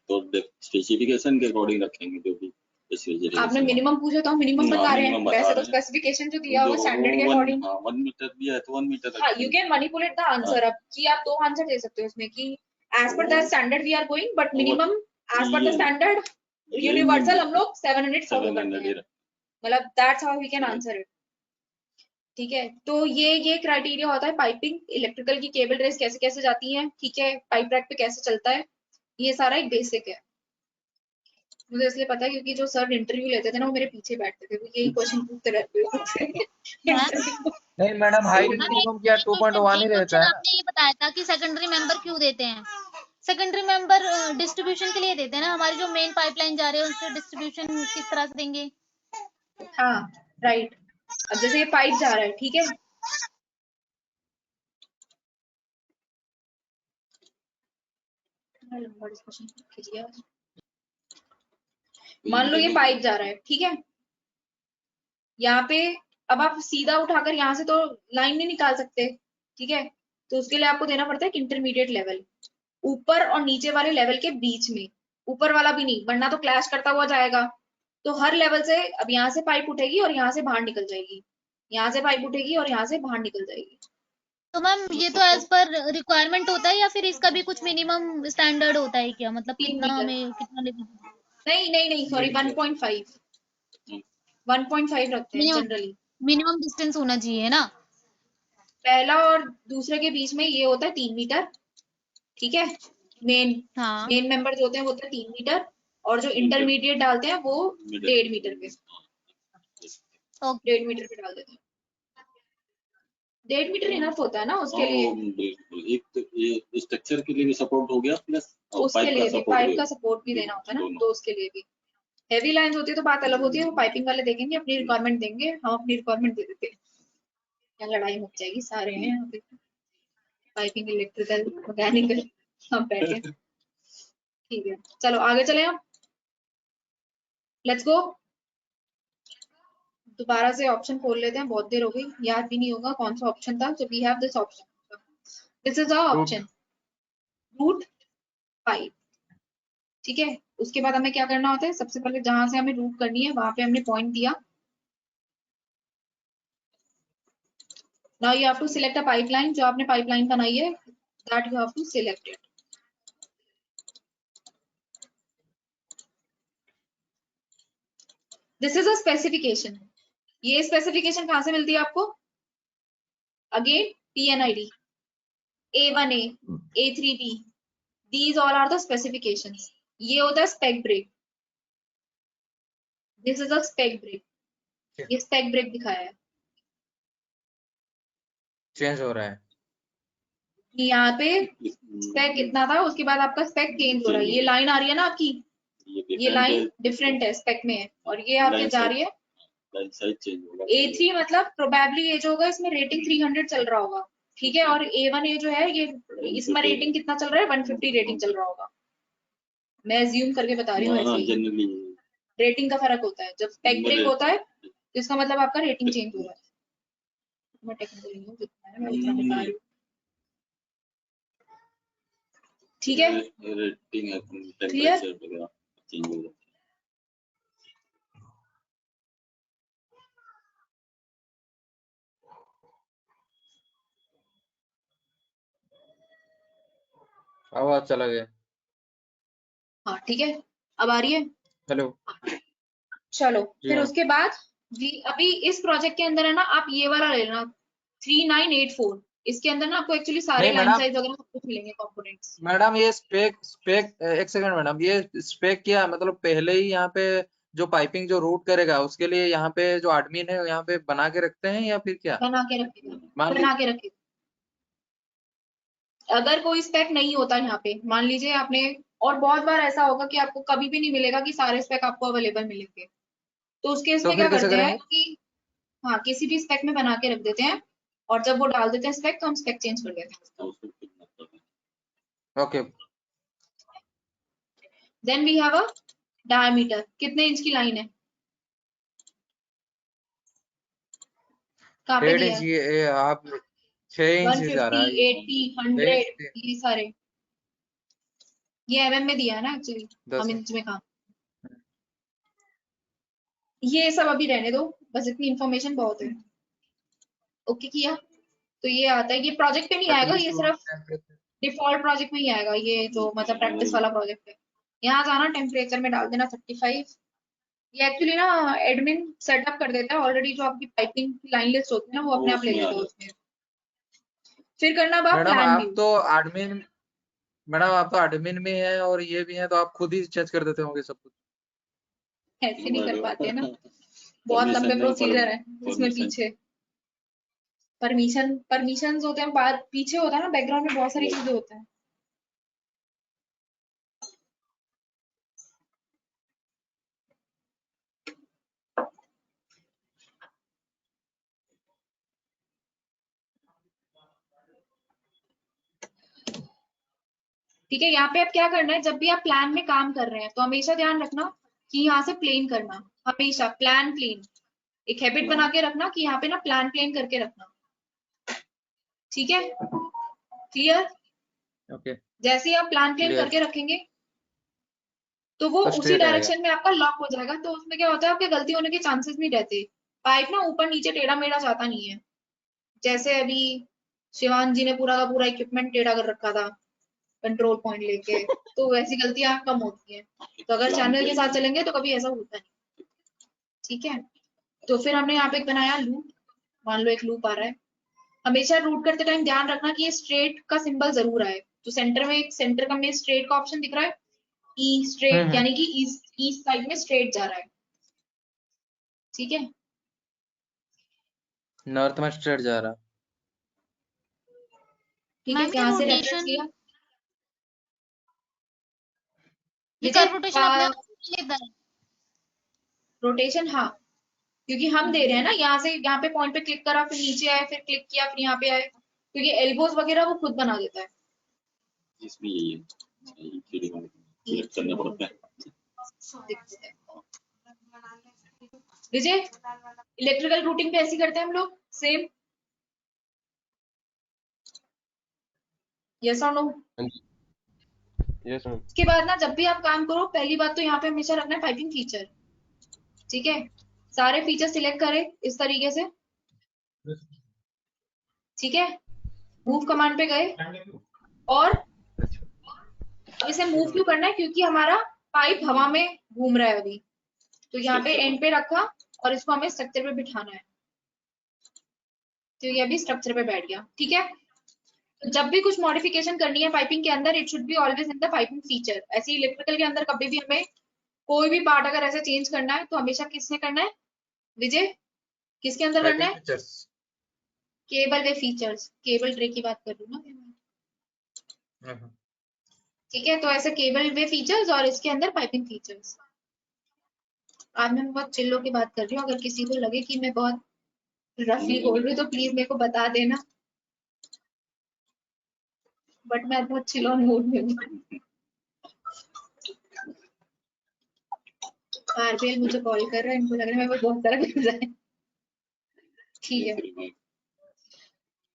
तो स्पेसिफिकेशन के अकॉर्डिंग रखेंगे जो भी आपने मिनिमम पूछा तो हम मिनिमम बता रहे हैं, वैसे तो स्पेसिफिकेशन जो दिया हुआ स्टैंडर्ड के अकॉर्डिंग। 1 मीटर भी है तो 1 मीटर हाँ you can manipulate the answer, अब कि आप 2 आंसर दे सकते हो इसमें कि as per the standard we are going, but minimum as per the standard universal हम लोग 700 फॉलो करते हैं, मतलब that's how we can answer it. ठीक है, तो ये क्राइटेरिया होता है पाइपिंग इलेक्ट्रिकल की, केबल रेस कैसे कैसे जाती है, ठीक है, पाइप रैक पे कैसे चलता है, ये सारा एक बेसिक है। मुझे इसलिए पता है क्योंकि जो सर इंटरव्यू लेते थे ना वो मेरे पीछे बैठते थे, वो यही क्वेश्चन पूछते रहते थे मुझसे इंटरव्यू। नहीं मैडम, हाइट मैम मिनिमम क्या 2.1 ही एक रहता क्वेश्चन है ना। आपने ये बताया था कि सेकेंडरी मेंबर क्यों देते हैं। सेकेंडरी मेंबर डिस्ट्रीब्यूशन के लिए देते हैं ना, हमारी जो मेन पाइपलाइन जा रही है उससे डिस्ट्रीब्यूशन किस तरह से देंगे। हाँ राइट। अब जैसे ये पाइप जा रहा है, ठीक है, लंबा डिस्कशन खींच गया। मान लो ये पाइप जा रहा है, ठीक है, यहाँ पे अब आप सीधा उठाकर यहाँ से तो लाइन नहीं निकाल सकते, ठीक है, तो उसके लिए आपको देना पड़ता है एक इंटरमीडिएट लेवल, ऊपर और नीचे वाले लेवल के बीच में, ऊपर वाला भी नहीं वरना तो क्लैश करता हुआ जाएगा। तो हर लेवल से अब यहाँ से पाइप उठेगी और यहाँ से बाहर निकल जाएगी, यहाँ से पाइप उठेगी और यहाँ से बाहर निकल जाएगी। तो मैम ये तो एज पर रिक्वायरमेंट होता है या फिर इसका भी कुछ मिनिमम स्टैंडर्ड होता है क्या, मतलब 3 कितना मीटर, हमें कितना नहीं सॉरी 1.5 रखते हैं जनरली। मिनिमम डिस्टेंस होना चाहिए ना। पहला और दूसरे के बीच में ये होता है 3 मीटर, ठीक है, मेन हाँ मेंबर जो होते हैं वो होते हैं 3 मीटर, और जो इंटरमीडिएट डालते हैं वो 1.5 मीटर पे, ओके 1.5 मीटर पे डाल देते हैं। 1.5 मीटर इनफ होता है ना उसके लिए, बिल्कुल। एक तो ये स्ट्रक्चर के लिए भी सपोर्ट हो गया, प्लस उसके लिए भी पाइप का सपोर्ट भी देना होता है ना, दोनों। तो उसके लिए भी। हैवी लाइंस होती है तो बात अलग होती है, वो पाइपिंग वाले देखेंगे, अपनी रिक्वायरमेंट देंगे, हम अपनी रिक्वायरमेंट दे देते हैं, क्या लड़ाई हो जाएगी, सारे हैं यहाँ पे पाइपिंग, इलेक्ट्रिकल, मैकेनिकल, हम बैठे। ठीक है चलो आगे चले हम, लेट्स गो। दोबारा से ऑप्शन खोल लेते हैं, बहुत देर हो गई, याद भी नहीं होगा कौन सा ऑप्शन था। So we have this option, this is our option route 5, ठीक है। उसके बाद हमें क्या करना होता है, सबसे पहले जहां से हमें रूट करनी है वहां पे हमने पॉइंट दिया। Now you have to select a pipeline, जो आपने पाइपलाइन बनाई है that you have to select it. This is a specification. ये स्पेसिफिकेशन कहां से मिलती है आपको, again PNID, A1A, A3B, these all are the specifications। ये होता है spec break, this is a spec break, ये स्पेक ब्रेक दिखाया है, चेंज हो रहा है। यहाँ पे स्पेक इतना था, उसके बाद आपका स्पेक चेंज हो रहा है, ये लाइन आ रही है ना आपकी, ये लाइन डिफरेंट है स्पेक में है, और ये आपके जा रही है A3, मतलब प्रोबेबली ये जो होगा इसमें रेटिंग 300 चल रहा होगा, ठीक है, और A1A जो है ये इसमें रेटिंग कितना चल रहा है, 150 रेटिंग चल रहा होगा, मैं अज्यूम करके बता रही हूँ ऐसे ही। रेटिंग का फर्क होता है, जब स्पेक ब्रेक होता है तो इसका मतलब आपका रेटिंग चेंज हो रहा है। मैं टेक्निकल नहीं हूँ, जितना है मैं उतना बता रही हूँ, ठीक है, रेटिंग क्लियर। आवाज चला गया। हाँ ठीक है, अब आ रही है, हेलो चलो जी फिर मैम। उसके बाद अभी इस प्रोजेक्ट के अंदर है ना, आप ये वाला ले लेना 3984, इसके अंदर ना आपको एक्चुअली सारे नहीं लाइन मैडम, साइज वगैरह सब कुछ मिलेंगे कंपोनेंट्स। मैडम ये स्पेक स्पेक एक सेकंड मैडम, ये स्पेक क्या मतलब पहले ही यहाँ पे जो पाइपिंग जो रूट करेगा उसके लिए यहाँ पे जो एडमिन है यहाँ पे बना के रखते हैं या फिर क्या? बना के रखेगा, मान ली बना के रखेगा। अगर कोई स्पेक नहीं होता यहाँ पे, मान लीजिए आपने, और बहुत बार ऐसा होगा कि आपको कभी भी नहीं मिलेगा कि सारे स्पेक आपको अवेलेबल मिलेंगे, तो उस केस तो में फिर क्या कैसे करते हैं करेंगे? कि हाँ किसी भी स्पेक में बना के रख देते हैं, और जब वो डाल देते हैं स्पेक तो हम स्पेक चेंज कर देते हैं। Okay then we have a diameter, कितने इंच की लाइन है, कहाँ पे 1.5 दिया इंच है, ये आप 6 इंच जा रहा 150, है 80, 100, ये सारे, ये mm में दिया है ना एक्चुअली, 10 हम इंच में कहा, ये सब अभी रहने दो, बस इतनी इंफॉर्मेशन बहुत है। ओके किया, तो ये आता है, ये प्रोजेक्ट पे नहीं आएगा, ये सिर्फ डिफॉल्ट प्रोजेक्ट में ही आएगा, ये जो मतलब प्रैक्टिस वाला प्रोजेक्ट है। यहाँ जाना, टेम्परेचर में डाल देना 35। ये एक्चुअली ना एडमिन सेटअप कर देता है ऑलरेडी, जो आपकी पाइपिंग की लाइन लिस्ट होती है ना वो अपने आप ले लेता है उसमें। फिर करना अब मैडम प्लान आप व्यू। तो एडमिन, मैडम आप तो एडमिन में है और ये भी है, तो आप खुद ही चेंज कर देते होंगे सब कुछ। ऐसे नहीं कर पाते ना, बहुत Permission लंबे नहीं, प्रोसीजर है उसमें permission। पीछे। परमिशंस होते हैं, बाद पीछे होता है ना, बैकग्राउंड में बहुत सारी Right। चीजें होता है। ठीक है, यहाँ पे आप क्या करना है, जब भी आप प्लान में काम कर रहे हैं तो हमेशा ध्यान रखना कि यहाँ से प्लेन करना, हमेशा प्लान प्लेन, एक हैबिट बना के रखना कि यहाँ पे ना प्लान प्लेन करके रखना। ठीक है, क्लियर? ओके, जैसे ही आप प्लान प्लेन क्लियर। करके रखेंगे तो वो तो उसी स्ट्रेट आएगा। डायरेक्शन में आपका लॉक हो जाएगा, तो उसमें क्या होता है, आपके गलती होने के चांसेस नहीं रहते। पाइप ना ऊपर नीचे टेढ़ा मेढ़ा जाता नहीं है, जैसे अभी शिवान जी ने पूरा का पूरा इक्विपमेंट टेढ़ा कर रखा था कंट्रोल पॉइंट लेके, तो वैसी गलतियां कम होती हैं। तो अगर चैनल के साथ चलेंगे तो कभी ऐसा होता नहीं। ठीक है, तो फिर हमने यहाँ पे एक बनाया लूप, मान लो एक लूप आ रहा है। हमेशा रूट करते टाइम ध्यान रखना कि ये स्ट्रेट का सिंबल जरूर आए। तो सेंटर में, एक सेंटर का में स्ट्रेट का ऑप्शन दिख रहा है, ई स्ट्रेट, यानी कि ईस्ट साइड में स्ट्रेट जा रहा है। ठीक है, नॉर्थ में स्ट्रेट जा रहा। ठीक है, मैम ये यहाँ से रेफरेंस रोटेशन, लिया। ये विजय, कर्व रोटेशन अपने आप लेता है। रोटेशन हाँ, क्योंकि हम दे रहे हैं ना, यहाँ से यहाँ पे पॉइंट पे क्लिक करा, फिर नीचे आए, फिर क्लिक किया, फिर यहाँ पे आए, क्योंकि एल्बोज वगैरह वो खुद बना देता है। इसमें यही है, सिलेक्ट करना पड़ता है। विजय, इलेक्ट्रिकल रूटिंग पे ऐसे करते हैं हम लोग सेम, यस और नो? Yes ma'am. इसके बाद ना जब भी आप काम करो, पहली बात तो यहाँ पे हमेशा रखना है पाइपिंग फीचर। ठीक है, सारे फीचर सिलेक्ट करें इस तरीके से। ठीक है, मूव कमांड पे गए, और अब इसे मूव क्यों करना है, क्योंकि हमारा पाइप हवा में घूम रहा है अभी, तो यहाँ पे एंड पे रखा और इसको हमें स्ट्रक्चर पे बिठाना है, तो ये अभी स्ट्रक्चर पे बैठ गया। ठीक है, तो जब भी कुछ मॉडिफिकेशन करनी है पाइपिंग के अंदर, it should be always in the piping feature. ऐसे इलेक्ट्रिकल के अंदर कभी भी हमें कोई भी पार्ट अगर ऐसे चेंज करना है तो हमेशा किसने करना है विजय, किसके अंदर करना है? फीचर्स। केबल वे फीचर्स, केबल ट्रे की बात कर रही हूँ ना। ठीक है, तो ऐसे केबल वे फीचर्स और इसके अंदर पाइपिंग फीचर्स। आज मैं बहुत चिल्लो की बात कर रही हूँ, अगर किसी को लगे कि मैं बहुत रफली बोल रही हूँ तो प्लीज मेरे को बता देना, बट मैं बहुत चिल्लो मूड में हूँ। आरबीएल मुझे कॉल कर रहा है, इनको लग रहा है मैं बहुत सारा कर रहा है। ठीक है,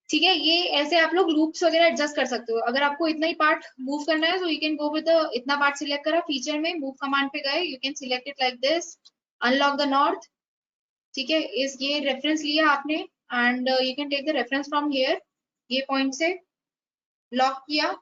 ठीक है, ये ऐसे आप लोग लूप्स वगैरह एडजस्ट कर सकते हो। अगर आपको इतना ही पार्ट मूव करना है तो यू कैन गो विद इतना पार्ट सिलेक्ट करा, फीचर में मूव कमांड पे गए, you can select it like this, unlock the north. ठीक है, इस ये रेफरेंस लिया आपने and you can take the reference from here, ये पॉइंट से लॉक किया।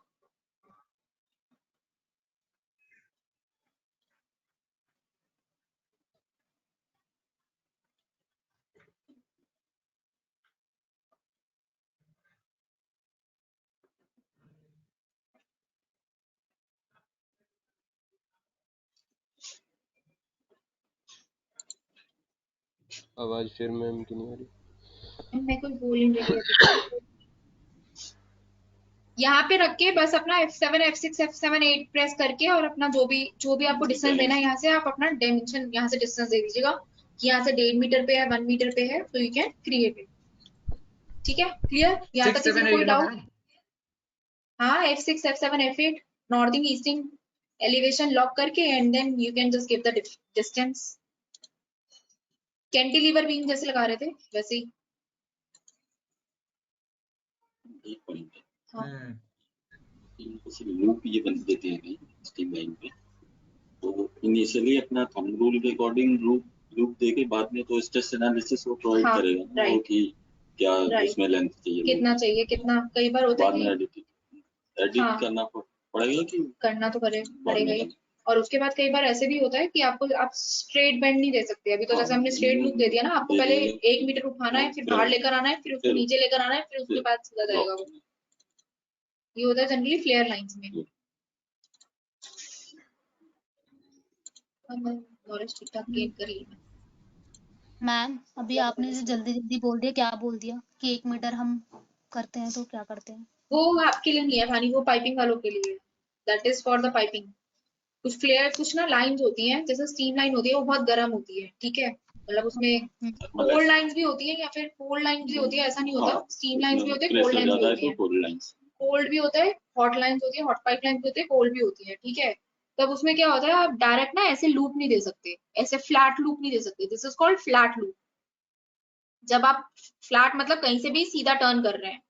आवाज फिर मैम की नहीं आ रही। मैं कुछ बोल ही नहीं रही। यहाँ पे रख के बस अपना F7 F6 F7 8 प्रेस करके, और अपना जो भी आपको डिस्टेंस देना है यहाँ से, आप अपना डायमेंशन यहाँ से डिस्टेंस दे दीजिएगा कि यहाँ से 1.5 मीटर पे है, 1 मीटर पे है, तो यू कैन क्रिएट इट। ठीक है, क्लियर? यहाँ तक किसी को कोई डाउट? हाँ, F6 F7 F8 northing easting elevation lock करके and then you can just give the distance. Cantilever beam जैसे लगा रहे थे वैसे ही। हाँ, लूप ये बन देते हैं कहीं स्टीम लाइन पे, तो इनिशियली अपना थंब रूल के अकॉर्डिंग लूप देके बाद में तो स्ट्रेस एनालिसिस वो प्रोवाइड हाँ, करेगा ना, वो राइट, कि क्या राइट, उसमें लेंथ चाहिए, कितना चाहिए, कितना, कई बार होता है बाद में कि एडिट हाँ, करना पड़ेगा कि करना तो बाद पड़ेगा में ही। करना। और उसके बाद कई बार ऐसे भी होता है कि आप स्ट्रेट बेंड नहीं दे सकते। अभी तो जैसे हमने स्ट्रेट लूप दे दिया ना, आपको दे पहले देंगे 1 मीटर उठाना है, फिर बाहर लेकर आना है, फिर उसको नीचे लेकर आना है, फिर उसके बाद सीधा जाएगा वो। ये होता है जनरली फ्लेयर लाइंस में। नॉलेज ठीक ठाक गेन कर ली मैं। मैम अभी आपने जो जल्दी जल्दी बोल दिया, क्या बोल दिया कि 1 मीटर हम करते हैं तो क्या करते हैं? वो आपके लिए नहीं है भानी, वो पाइपिंग वालों के लिए, that is for the piping. कुछ फ्लेयर, कुछ ना लाइंस होती हैं, जैसे स्टीम लाइन होती है, वो बहुत गर्म होती है, ठीक है, मतलब उसमें कोल्ड लाइंस भी होती है या फिर कोल्ड लाइंस भी होती है, ऐसा नहीं होता, स्टीम लाइंस भी होते हैं, कोल्ड लाइंस भी होती है, कोल्ड भी होता है, हॉट लाइंस होती है, हॉट पाइप लाइंस भी होती है, कोल्ड भी होती है, ठीक है। तब उसमें क्या होता है, आप डायरेक्ट ना ऐसे लूप नहीं दे सकते, ऐसे फ्लैट लूप नहीं दे सकते, this is called flat loop. जब आप फ्लैट मतलब कहीं से भी सीधा टर्न कर रहे हैं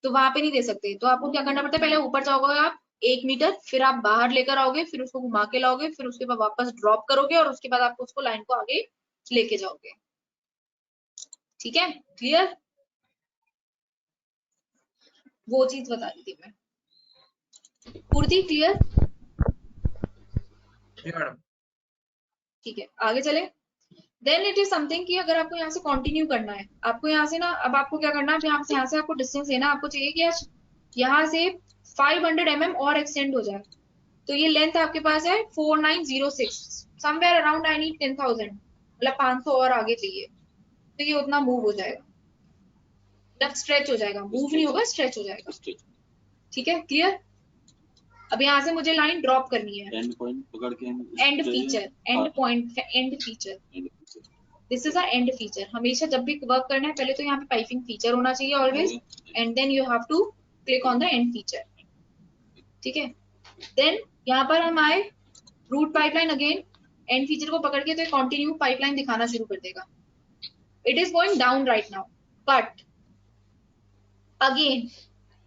तो वहां पे नहीं दे सकते, तो आपको क्या करना पड़ता है, पहले ऊपर जाओगे आप 1 मीटर, फिर आप बाहर लेकर आओगे, फिर उसको घुमा के लाओगे, फिर उसके बाद वापस ड्रॉप करोगे और उसके बाद आपको उसको लाइन को आगे लेके जाओगे, ठीक है, क्लियर? वो चीज बता रही थी मैं। पूर्ति क्लियर? जी मैडम। ठीक है, आगे चले। देन इट इज समथिंग कि अगर आपको यहाँ से कंटिन्यू करना है, आपको यहाँ से ना, अब आपको क्या करना है, यहाँ से आपको डिस्टेंस लेना, आपको चाहिए कि यहाँ से 500 mm और एक्सटेंड हो जाए, तो ये लेंथ आपके पास है 4906, समवेयर अराउंड आई नीड 10,000, मतलब 500 और आगे चाहिए, तो ये उतना मूव हो जाएगा, मतलब स्ट्रेच हो जाएगा, मूव नहीं होगा, स्ट्रेच हो जाएगा, ठीक है, क्लियर? अब यहाँ से मुझे लाइन ड्रॉप करनी है, एंड पॉइंट पकड़ के and feature, and point, and feature, this is a and feature. हमेशा जब भी वर्क करना है, पहले तो यहाँ पे पाइपिंग फीचर होना चाहिए always, and then you have to click on the end feature, ठीक है। देन यहाँ पर हम आए, route pipeline, again end feature को पकड़ के तो कंटिन्यू पाइपलाइन दिखाना शुरू कर देगा, it is going down right now, but again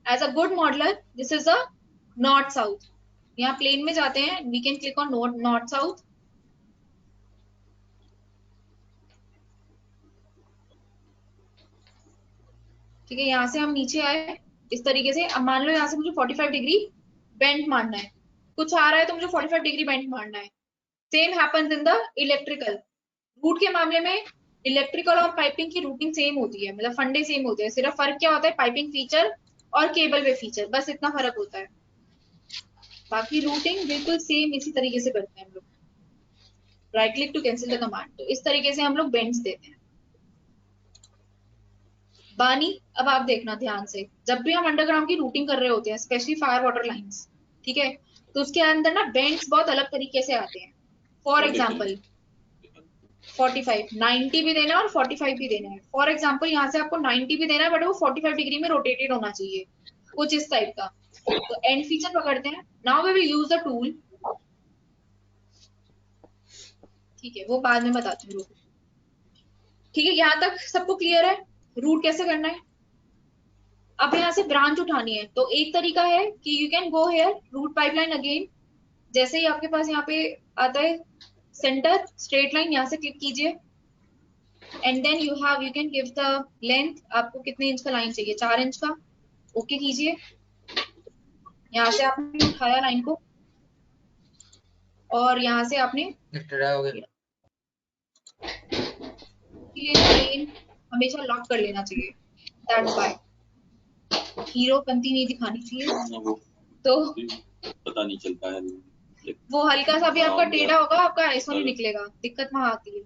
as a good modeller this is a north south, यहाँ प्लेन में जाते हैं, we can click on north south, ठीक है, यहाँ से हम नीचे आए इस तरीके से। अब मान लो यहाँ से मुझे 45 डिग्री बेंड मारना है, कुछ आ रहा है तो मुझे 45 डिग्री बेंड मारना है। Same happens in the electrical, route के मामले में इलेक्ट्रिकल और पाइपिंग की रूटिंग सेम होती है, मतलब फंडे सेम होते हैं, सिर्फ फर्क क्या होता है, पाइपिंग फीचर और केबल वे फीचर, बस इतना फर्क होता है, बाकी रूटिंग बिल्कुल सेम इसी तरीके से करते हैं हम लोग। Right click to cancel the command, तो इस तरीके से हम लोग बेंड्स देते हैं। बानी, अब आप देखना ध्यान से, जब भी हम अंडरग्राउंड की रूटिंग कर रहे होते हैं, स्पेशली फायर वाटर लाइंस, ठीक है, तो उसके अंदर ना बेंड्स बहुत अलग तरीके से आते हैं। फॉर एग्जाम्पल 45, 90 भी देना है और 45 भी देना है। फॉर एग्जाम्पल यहाँ से आपको 90 भी देना है, बट वो 45 डिग्री में रोटेटेड होना चाहिए, कुछ इस टाइप का। तो एंड फीचर पकड़ते हैं, now we will use the tool, ठीक है, वो बाद में बताती हूँ, ठीक है, यहाँ तक सबको क्लियर है रूट कैसे करना है? अब यहाँ से ब्रांच उठानी है, तो एक तरीका है कि you can go here route pipeline, again जैसे ही आपके पास यहाँ पे आता है सेंटर स्ट्रेट लाइन, यहाँ से क्लिक कीजिए, and then you can give the length, आपको कितने इंच का लाइन चाहिए, 4 इंच का, ओके कीजिए। यहाँ से आपने उठाया लाइन को और यहाँ से आपने लाइन हमेशा लॉक कर लेना चाहिए, दैट्स व्हाई हीरो पंती नहीं दिखानी चाहिए, तो पता नहीं चलता है, वो हल्का सा भी आपका टेढ़ा होगा, आपका आईएसओ नहीं निकलेगा, दिक्कत वहां आती है,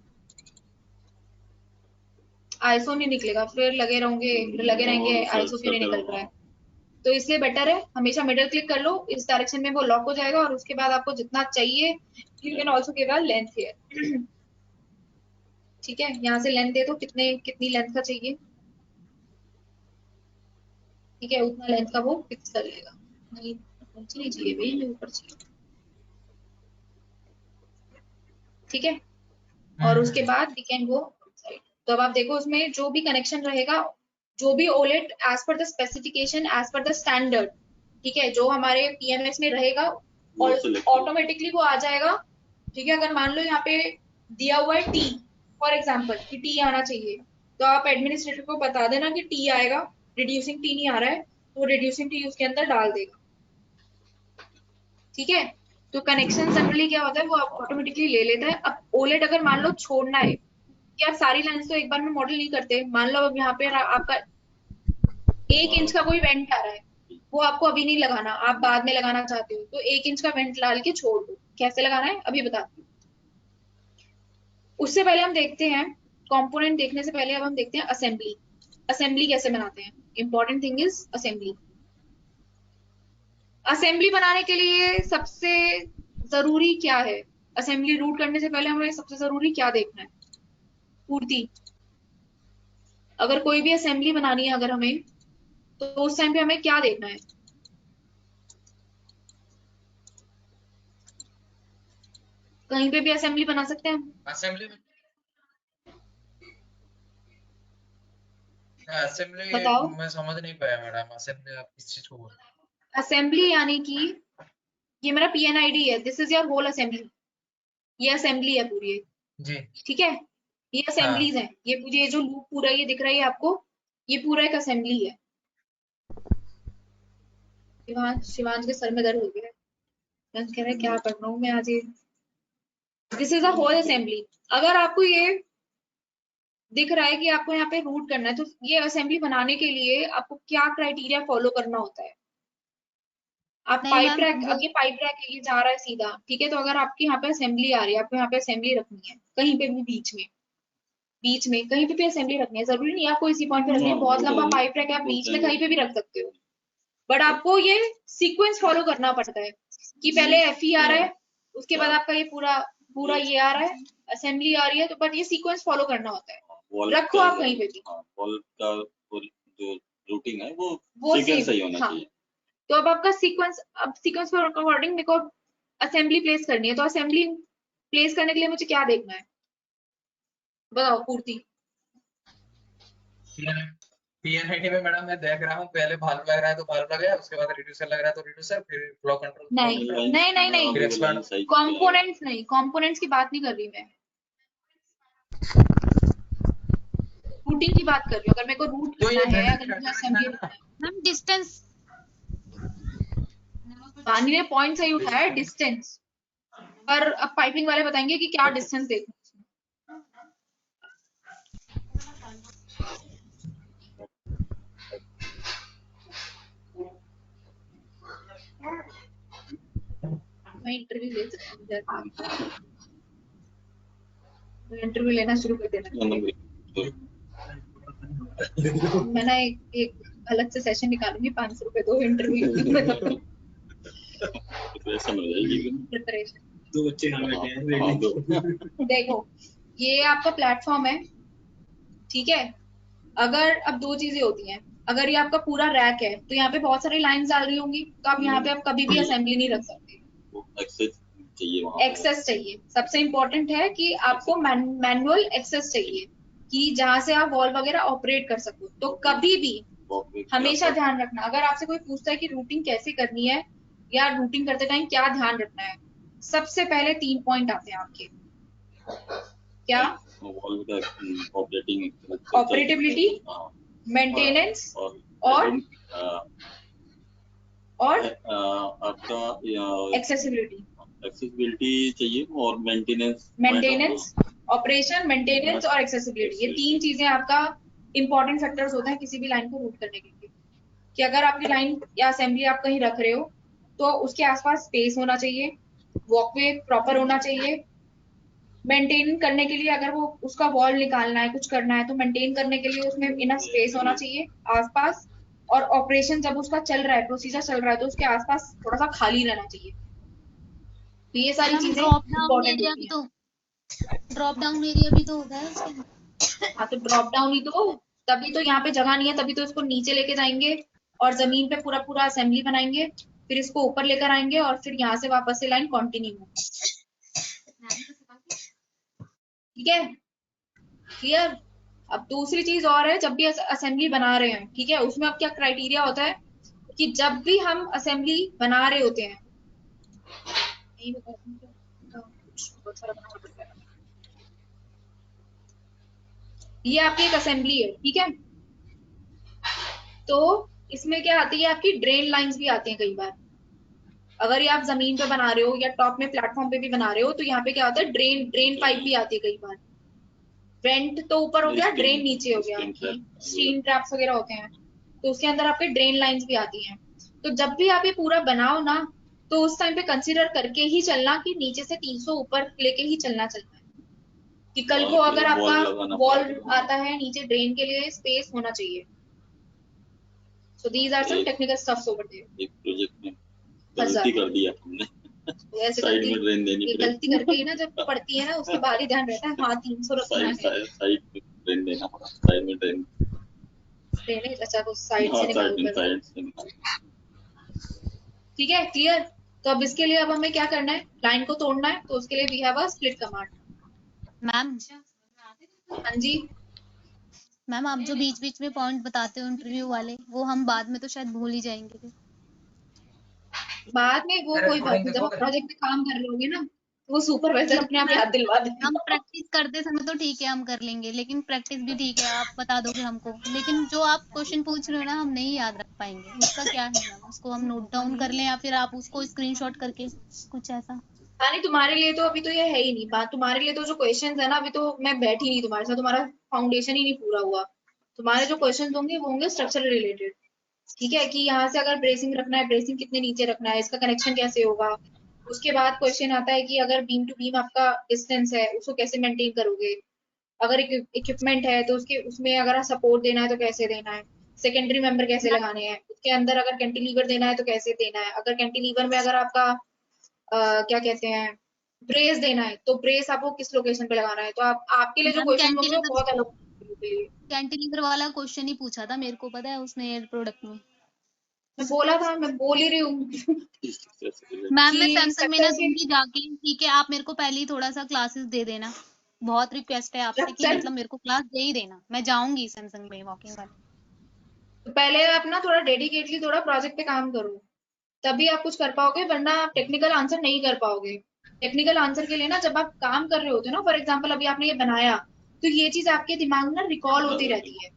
आईएसओ नहीं निकलेगा, फिर लगे रहेंगे आईएसओ क्यों नहीं निकल रहा है, तो इसलिए बेटर है हमेशा मिडल क्लिक कर लो, इस डायरेक्शन में वो लॉक हो जाएगा, और उसके बाद आपको जितना चाहिए you can also give a length here, ठीक है, यहाँ से लेंथ दे दो, कितनी लेंथ का चाहिए, ठीक है, उतना लेंथ का वो फिक्स कर लेगा, नहीं चाहिए भाई, हमें ऊपर चाहिए, ठीक है, और उसके बाद वी कैन गो साइड। तो अब आप देखो उसमें जो भी कनेक्शन रहेगा, जो भी olet as per the specification, as per the standard, ठीक है, जो हमारे पीएमएस में रहेगा और ऑटोमेटिकली वो आ जाएगा, ठीक है। अगर मान लो यहाँ पे दिया हुआ है टी, फॉर एग्जाम्पल कि टी आना चाहिए, तो आप एडमिनिस्ट्रेटर को बता देना कि टी आएगा, रिड्यूसिंग टी नहीं आ रहा है, तो रिड्यूसिंग टी उसके अंदर डाल देगा, ठीक है। तो कनेक्शन जनरली क्या होता है, वो ऑटोमेटिकली ले लेता है। अब ओलेट अगर मान लो छोड़ना है कि आप सारी लाइंस तो एक बार में मॉडल नहीं करते, मान लो अब यहाँ पे आपका 1 इंच का कोई वेंट आ रहा है, वो आपको अभी नहीं लगाना, आप बाद में लगाना चाहते हो, तो 1 इंच का वेंट डाल के छोड़ दो, कैसे लगाना है अभी बताती हूँ। उससे पहले हम देखते हैं कंपोनेंट देखने से पहले अब हम देखते हैं असेंबली। असेंबली कैसे बनाते हैं? Important thing is assembly. Assembly बनाने के लिए सबसे जरूरी क्या है? असेंबली रूट करने से पहले हमें सबसे जरूरी क्या देखना है? पूर्ति। अगर कोई भी असेंबली बनानी है अगर हमें, तो उस टाइम पे हमें क्या देखना है? कहीं पे भी असेंबली बना सकते हैं? असेंबली बताओ। मैं समझ नहीं पाया मैडम, असेंबली आप किस चीज को बोल रहे असेंबली यानी कि ये मेरा PNID है, this is your whole assembly. ये असेंबली है पूरी, हैं? जी ठीक है। ये असेंबलीज हैं, ये जो लूप पूरा ये दिख रहा है आपको, ये पूरा एक असेंबली है। शिवांश के सर में दर्द हो गया, कह रहे क्या कर रहा हूँ मैं आज ये। This is a whole assembly. अगर आपको ये दिख रहा है कि आपको यहाँ पे रूट करना है, तो ये असेंबली बनाने के लिए आपको क्या क्राइटेरिया फॉलो करना होता है? आप नहीं पाइप मैम, रैक, अब ये पाइप रैक ये जा रहा है सीधा, ठीक है। तो अगर आपकी यहाँ पे असेंबली आ रही है, आपको यहाँ पे असेंबली रखनी है कहीं पे भी बीच में कहीं पे भी असेंबली रखनी है। जरूरी नहीं है आपको इसी पॉइंट पे रखनी है, बहुत लंबा पाइप रैक है, आप बीच में कहीं पे भी रख सकते हो। बट आपको ये सीक्वेंस फॉलो करना पड़ता है कि पहले FE आ रहा है, उसके बाद आपका ये पूरा ये आ रहा है, असेंबली आ रही है। तो बट ये सीक्वेंस फॉलो करना होता है, रखो आप कहीं पे भी। वॉल्व का जो रूटिंग है वो वो सीक्वेंस सेम, सही होना हाँ। चाहिए। तो अब आपका सीक्वेंस, अब सीक्वेंस के अकॉर्डिंग मेरे को असेंबली प्लेस करनी है। तो असेंबली प्लेस करने के लिए मुझे क्या देखना है? बताओ पूर्ति। PNID में मैडम मैं देख रहा हूँ, पहले भाल्व लग रहा है तो भाल्व लग गया, उसके बाद रिड्यूसर लग रहा है तो रिड्यूसर, फिर फ्लो कंट्रोल, नहीं, फिर एक्सपांड। कंपोनेंट्स नहीं, कंपोनेंट्स की बात नहीं कर रही मैं, रूटिंग की बात कर रही हूँ। अगर मेरे को रूट तो ये करना है, अगर मुझे असेंबली रखना है। Ma'am distance. पानी ने पॉइंट सही उठाया है, डिस्टेंस। पर अब पाइपिंग वाले बताएंगे कि क्या डिस्टेंस देखना है। मैं इंटरव्यू ले सकती हूँ, इंटरव्यू लेना शुरू कर देना। मैं ना एक अलग से सेशन निकालूंगी, 500 रुपए दो इंटरव्यू प्रिपरेशन। दो बच्चे यहाँ बैठे हैं। देखो ये आपका प्लेटफॉर्म है, ठीक है। अगर अब दो चीजें होती हैं, अगर ये आपका पूरा रैक है तो यहाँ पे बहुत सारी लाइंस डाल रही होंगी, तो आप यहाँ पे आप कभी भी असेंबली नहीं रख सकते। एक्सेस चाहिए, सबसे इम्पोर्टेंट है कि आपको मैनुअल एक्सेस चाहिए कि जहां से आप वॉल वगैरह ऑपरेट कर सको। तो कभी भी हमेशा ध्यान रखना, अगर आपसे कोई पूछता है कि रूटिंग कैसे करनी है या रूटिंग करते टाइम क्या ध्यान रखना है, सबसे पहले 3 पॉइंट आते हैं आपके। क्या? ऑपरेटेबिलिटी, मेंटेनेंस और आपका एक्सेसिबिलिटी चाहिए, और मेंटेनेंस, ऑपरेशन, मेंटेनेंस और एक्सेसिबिलिटी। ये 3 चीजें आपका इंपॉर्टेंट फैक्टर्स होते हैं किसी भी लाइन को रूट करने के लिए। कि अगर आपकी लाइन या असेंबली आप कहीं रख रहे हो तो उसके आसपास स्पेस होना चाहिए, वॉकवे प्रॉपर होना चाहिए। मेंटेन करने के लिए अगर वो उसका वॉल निकालना है, कुछ करना है, तो मेंटेन करने के लिए उसमें इनफ स्पेस होना चाहिए आसपास। और ऑपरेशन जब उसका चल रहा है, प्रोसीजर चल रहा है, तो उसके आसपास थोड़ा सा खाली रहना चाहिए। तो ये सारी चीजें ड्रॉप डाउन इंपॉर्टेंट एरिया होती भी हैं। तो ड्रॉप डाउन एरिया भी तो होता है उसके। हाँ तो ड्रॉप डाउन ही तो, तभी तो यहाँ पे जगह नहीं है, तभी तो इसको नीचे लेके जाएंगे और जमीन पे पूरा पूरा असेंबली बनाएंगे, फिर इसको ऊपर लेकर आएंगे और फिर यहाँ से वापस से लाइन कंटिन्यू होगी। ठीक है, क्लियर? अब दूसरी चीज और है, जब भी असेंबली बना रहे हैं, ठीक है, उसमें अब क्या क्राइटेरिया होता है कि जब भी हम असेंबली बना रहे होते हैं, ये आपकी एक असेंबली है, ठीक है। तो इसमें क्या आती है, आपकी ड्रेन लाइंस भी आती हैं कई बार। अगर ये आप जमीन पे बना रहे हो या टॉप में प्लेटफॉर्म पे भी बना रहे हो, तो यहाँ पे क्या होता है, ड्रेन पाइप भी आती है कई बार। वेंट तो ऊपर हो गया, ड्रेन नीचे हो गया, स्ट्रीम ट्रैप्स वगैरह होते हैं, तो उसके अंदर आपके ड्रेन लाइंस भी आती हैं। तो जब भी आप ये पूरा बनाओ ना, तो उस टाइम पे कंसिडर करके ही चलना कि नीचे से 300 ऊपर लेके ही चलना है, कि कल को और अगर wall आपका लगाना वॉल पड़ेगा। आता है नीचे ड्रेन के लिए स्पेस होना चाहिए. So these are some एक technical stuffs over there. एक प्रोजेक्ट में फंस गलती जाते कर हैं. दिया हमने, तो ऐसे साइड गलती में ड्रेन देनी ये पड़ेगी, गलती करके ही ना जब पड़ती है ना उसके बाद ही ध्यान रहता है हाँ 300 रखना साइड है. साइड में ड्रेन देना पड़ा, साइड में ड्रेन, देने अच्छा को साइड हाँ से निकाल कर. साइड से निकाल। ठीक है, क्लियर. तो अब इसके लिए अब हमें क्या करना है, लाइन को तोड़ना है. तो उसके लिए we have a split command. Ma'am हाँ जी. मैम आप जो बीच बीच में पॉइंट बताते हो इंटरव्यू वाले, वो हम बाद में तो शायद भूल ही जाएंगे फिर। बाद में वो अरे कोई बात recording नहीं, जब आप देखोगे? प्रोजेक्ट पे काम कर लोगे ना तो वो सुपरवाइजर अपने आप याद दिलवा हम देगा. प्रैक्टिस करते समय तो ठीक है हम कर लेंगे, लेकिन प्रैक्टिस भी ठीक है आप बता दोगे हमको, लेकिन जो आप क्वेश्चन पूछ रहे हो ना हम नहीं याद रख पाएंगे, उसका क्या है मैम? उसको हम नोट डाउन कर लें या फिर आप उसको स्क्रीनशॉट करके कुछ ऐसा? हाँ नहीं, तुम्हारे लिए तो अभी तो ये है ही नहीं बात. तुम्हारे लिए तो जो क्वेश्चंस है ना, अभी तो मैं बैठी नहीं तुम्हारे साथ, तुम्हारा फाउंडेशन ही नहीं पूरा हुआ. तुम्हारे जो क्वेश्चंस होंगे वो होंगे स्ट्रक्चर रिलेटेड. ठीक है, कि यहाँ से अगर ब्रेसिंग रखना है, ब्रेसिंग कितने नीचे रखना है, इसका कनेक्शन कैसे होगा. उसके बाद क्वेश्चन आता है कि अगर बीम टू बीम आपका डिस्टेंस है उसको कैसे मेंटेन करोगे. अगर इक्विपमेंट है तो उसके उसमें अगर सपोर्ट देना है तो कैसे देना है. सेकेंडरी मेंबर कैसे लगाने हैं उसके अंदर. अगर कैंटिलीवर देना है तो कैसे देना है. अगर कैंटिलीवर में अगर आपका क्या कहते हैं ब्रेस देना है तो ब्रेस आपको किस लोकेशन पे लगाना है. तो आपके लिए जो मैम क्वेश्चन होंगे वो बहुत अलग होंगे. कैंटिलीवर वाला क्वेश्चन ही पूछा था मेरे को, पता है उसमें एयर प्रोडक्ट में। मैं बोला था, मैं बोल ही रही हूँ मैम मैं कि सैमसंग में ना स्ट्रक्चर के दूंगी जाके, ठीक है आप मेरे को पहले ही थोड़ा सा क्लासेस दे देना, बहुत रिक्वेस्ट है आपसे कि स्ट्रक्चर मतलब मेरे को क्लास दे ही देना, मैं जाऊंगी सैमसंग में वॉकिंग वाले। तो पहले आप ना थोड़ा डेडिकेटली थोड़ा प्रोजेक्ट पे काम करो, तभी आप कुछ कर पाओगे, वरना आप टेक्निकल आंसर नहीं कर पाओगे. टेक्निकल आंसर के लिए ना जब आप काम कर रहे होते हो ना, फॉर एग्जांपल अभी आपने ये बनाया तो ये चीज आपके दिमाग में ना रिकॉल होती रहती है.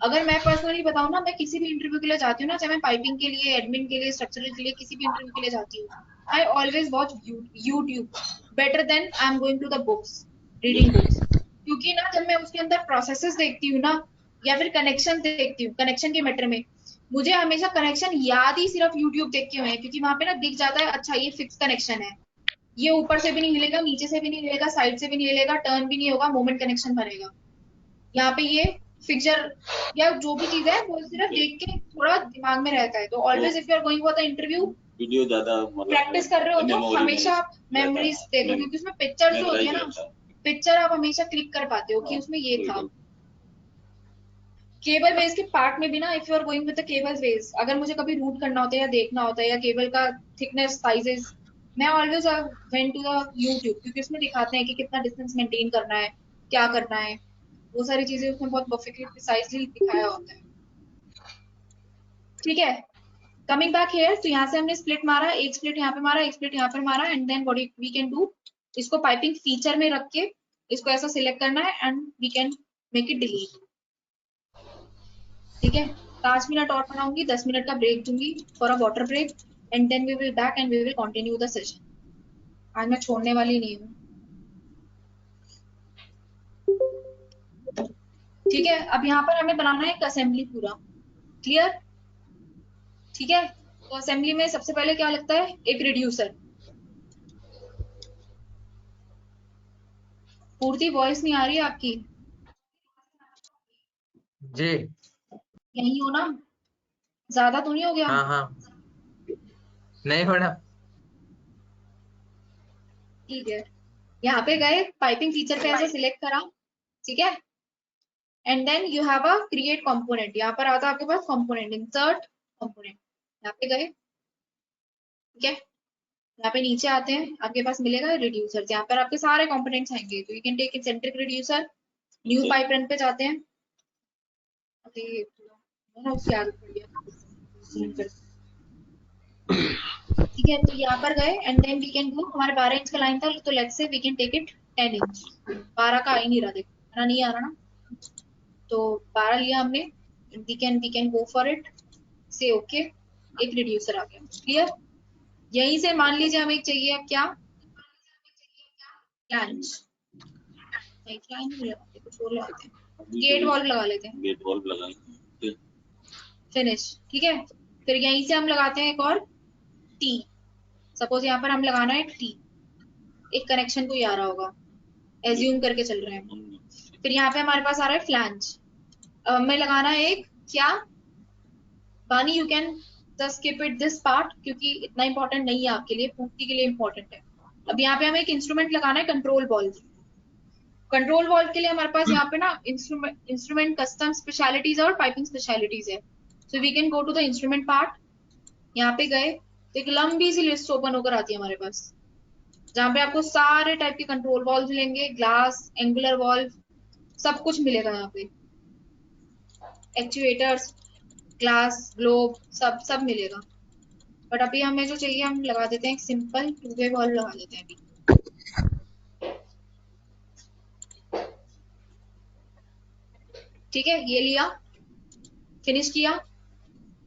अगर मैं पर्सनली बताऊं ना, मैं किसी भी इंटरव्यू के लिए जाती हूँ ना, चाहे मैं पाइपिंग के लिए, एडमिन के लिए, स्ट्रक्चरल के लिए, किसी भी इंटरव्यू के लिए जाती हूँ, I always watch YouTube better than I am going to the books, reading books. क्योंकि ना जब मैं उसके अंदर प्रोसेसेस देखती हूँ ना, या फिर कनेक्शन देखती हूँ, कनेक्शन के मैटर में मुझे हमेशा कनेक्शन याद ही सिर्फ यूट्यूब देख के हुए हैं. क्योंकि वहां पे ना दिख जाता है अच्छा ये फिक्स कनेक्शन है, ये ऊपर से भी नहीं हिलेगा, नीचे से भी नहीं हिलेगा, साइड से भी नहीं हिलेगा, टर्न भी नहीं होगा, मोमेंट कनेक्शन बनेगा. यहाँ पे ये फिक्चर या जो भी चीज है वो सिर्फ देख के थोड़ा दिमाग में रहता है. तो always if you are going for the interview, video ज्यादा मतलब प्रैक्टिस कर रहे हो तो मेमोरी में हमेशा आप रहता है, मेमोरीज देखो, क्योंकि उसमें पिक्चर जो होती है मेमोराइज ना, रहता है। पिक्चर आप हमेशा क्लिक कर पाते हो कि उसमें ये था. केबल बेस के पार्ट में भी ना, if you are going with the cable base, अगर मुझे कभी रूट करना होता है या देखना होता है या केबल का थिकनेस साइजेस, मैं always went to the YouTube, क्योंकि उसमें दिखाते हैं कि कितना डिस्टेंस मेंटेन करना है, क्या करना है, वो सारी चीजें उसमें बहुत परफेक्टली प्रिसाइजली दिखाया होता है. ठीक है, कमिंग बैक हियर, तो यहाँ से हमने स्प्लिट मारा, एक स्प्लिट यहाँ पे मारा, एक स्प्लिट यहाँ पे मारा, and then what we can do, इसको पाइपिंग फीचर में रख के इसको ऐसा सिलेक्ट करना है and we can make it delete. ठीक है, 5 मिनट और बनाऊंगी, 10 मिनट का ब्रेक दूंगी for a water break, and then we will back and we will continue the session. आज मैं छोड़ने वाली नहीं हूँ. ठीक है, अब यहाँ पर हमें बनाना है एक असेंबली पूरा. क्लियर? ठीक है, तो असेंबली में सबसे पहले क्या लगता है, एक रिड्यूसर. पूर्ति वॉइस नहीं आ रही है आपकी, जी. यही हो ना, ज्यादा तो नहीं हो गया? हाँ हाँ, नहीं मैडम. ठीक है, यहाँ पे गए, पाइपिंग फीचर पे ऐसे सिलेक्ट करा. ठीक है, and then you have a create component. यहाँ पर आता है आपके पास कंपोनेंट, इंसर्ट कंपोनेंट, यहाँ पे गए. ठीक है, यहाँ पे नीचे आते हैं, आपके पास मिलेगा रिड्यूसर, यहाँ पर आपके सारे कंपोनेंट्स आएंगे. तो you can take eccentric reducer. New pipe run पे जाते हैं. अभी ना उसकी आदत पड़ी है. ठीक है, तो यहाँ पर गए and then we can go, हमारे 12 इंच का लाइन था तो let's say we can take it 10 inch. 12 का आ ही नहीं रहा, देखो ना, नहीं आ रहा ना, तो 12 लिया हमने. We can go for it, say okay, एक रिड्यूसर आ गया. क्लियर? यहीं से मान लीजिए हमें चाहिए अब क्या, फ्लैंज. नहीं फ्लैंज नहीं लगाते, कुछ और लगाते हैं, गेट वॉल्व लगा लेते हैं. गेट वॉल्व लगाएंगे, फिनिश. ठीक है, फिर यहीं से हम लगाते हैं एक और टी. सपोज यहाँ पर हम लगाना है टी, एक कनेक्शन को ही आ रहा होगा. एज्यूम करके चल रहे हैं। फिर यहाँ पे हमारे पास आ रहा है फ्लैंज। अब हमें लगाना है एक क्या, बानी you can just skip it this part क्योंकि इतना इंपॉर्टेंट नहीं है आपके लिए, पूर्ति के लिए इंपॉर्टेंट है। अब यहाँ पे हमें एक इंस्ट्रूमेंट लगाना है, कंट्रोल वॉल्व। कंट्रोल वॉल्व के लिए हमारे पास यहाँ पे ना इंस्ट्रूमेंट कस्टम स्पेशलिटीज और पाइपिंग स्पेशलिटीज है। So we can go to the instrument part. यहाँ पे गए तो एक लंबी सी लिस्ट ओपन होकर आती है हमारे पास, जहाँ पे आपको सारे टाइप के कंट्रोल वॉल्व मिलेंगे, ग्लास, एंगुलर वॉल्व, सब कुछ मिलेगा यहाँ पे, एक्चुएटर्स, ग्लास, ग्लोब, सब मिलेगा। बट अभी हमें जो चाहिए हम लगा देते हैं एक सिंपल टू वे वॉल्व लगा देते हैं अभी। ठीक है, ये लिया, फिनिश किया,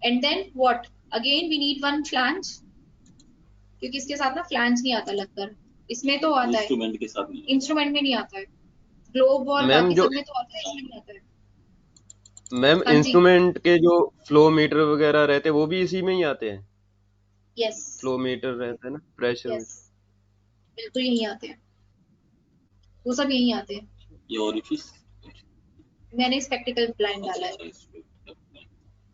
and then what, again we need one flange, क्योंकि इसके साथ ना फ्लैंज नहीं आता लगकर, इसमें तो आता है, इंस्ट्रूमेंट के साथ नहीं। इंस्ट्रूमेंट में नहीं आता है। ग्लोब वॉल्व मैम बाकी जो सब में तो आता है, इसमें नहीं आता है। मैम हाँ जी, इंस्ट्रूमेंट के जो फ्लो मीटर वगैरह रहते हैं वो भी इसी में ही आते हैं। यस फ्लो मीटर रहता है ना, प्रेशर यस, मीटर। बिल्कुल यही आते हैं, वो सब यही आते हैं। ये ओरिफिस मैंने स्पेक्टिकल ब्लाइंड डाला है।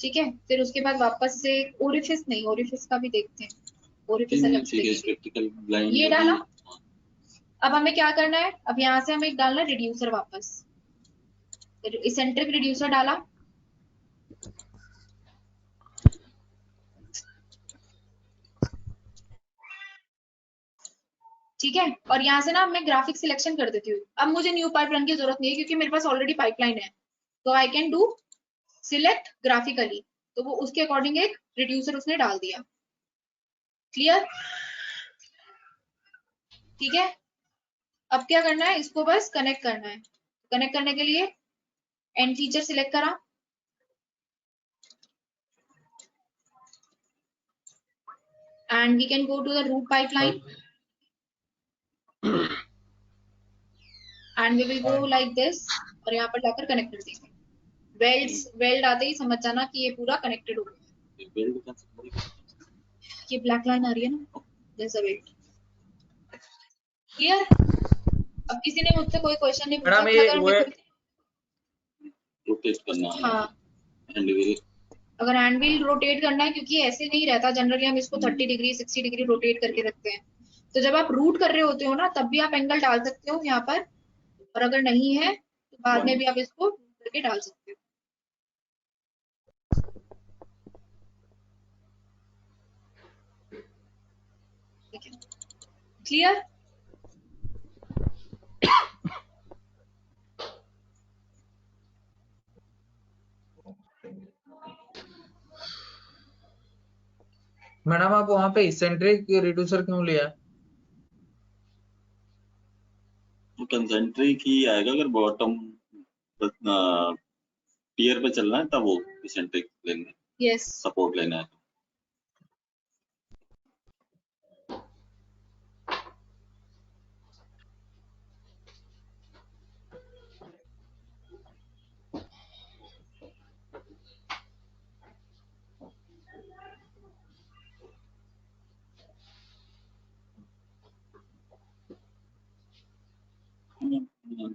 ठीक है, फिर उसके बाद वापस से ओरिफिस नहीं, ओरिफिस का भी देखते हैं, ओरिफिस अलग से देखेंगे। स्पेक्टिकल ब्लाइंड ये डाला। अब हमें क्या करना है, अब यहाँ से हमें डालना है रिड्यूसर वापस, इसेंट्रिक रिड्यूसर डाला, ठीक है, और यहाँ से ना मैं ग्राफिक सिलेक्शन कर देती हूँ। अब मुझे न्यू पाइप रन की जरूरत नहीं है क्योंकि मेरे पास ऑलरेडी पाइपलाइन है, तो I can do select graphically, तो वो उसके अकॉर्डिंग एक रिड्यूसर उसने डाल दिया। क्लियर? ठीक है, अब क्या करना है, इसको बस कनेक्ट करना है। कनेक्ट करने के लिए एंड फीचर सिलेक्ट करा, and we can go to the route pipeline and we will go like this, और यहाँ पर जाकर कनेक्ट कर देंगे। वेल्ड आते ही समझ जाना कि ये पूरा कनेक्टेड हो गया। ये ब्लैक लाइन आ रही है ना, जैसा वेल्ड। क्लियर? अब किसी ने मुझसे कोई क्वेश्चन नहीं पूछा, मैडम ये अगर वो हमें रोटेट करना है। हाँ, हैंडल अगर हैंड व्हील रोटेट करना है, क्योंकि ऐसे नहीं रहता जनरली, हम इसको 30 डिग्री 60 डिग्री रोटेट करके रखते हैं, तो जब आप रूट कर रहे होते हो ना तब भी आप एंगल डाल सकते हो यहाँ पर, और अगर नहीं है तो बाद में भी आप इसको रूट करके डाल सकते हो। ठीक है, क्लियर? मैडम आप वहाँ पे इसेंट्रिक रिड्यूसर क्यों लिया? कंसेंट्रिक ही आएगा, अगर बॉटम टियर पे चलना है तब वो इसेंट्रिक लेंगे, यस, सपोर्ट लेना है।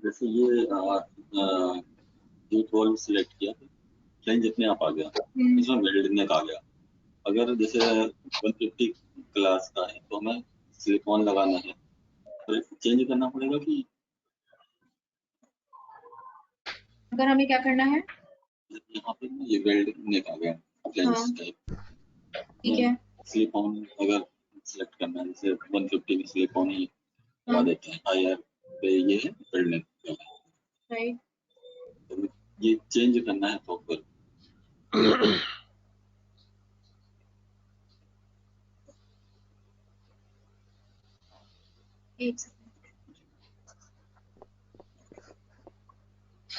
जैसे ये रूट वॉल्व सिलेक्ट किया, फ्लैंज अपने आप आ गया, इसमें वेल्डनेक आ गया। अगर जैसे 150 क्लास का है तो हमें सिलिकॉन लगाना है, तो चेंज करना पड़ेगा कि अगर हमें क्या करना है, यहाँ पे ये वेल्डनेक आ गया फ्लैंज टाइप। ठीक है, सिलिकॉन अगर सिलेक्ट करना है, जैसे 150 में सिलिकॉन ही लगा देते हैं, हायर पे ये है वेल्डनेक, राइट, तो ये चेंज करना है तो फिर एक सेकंड।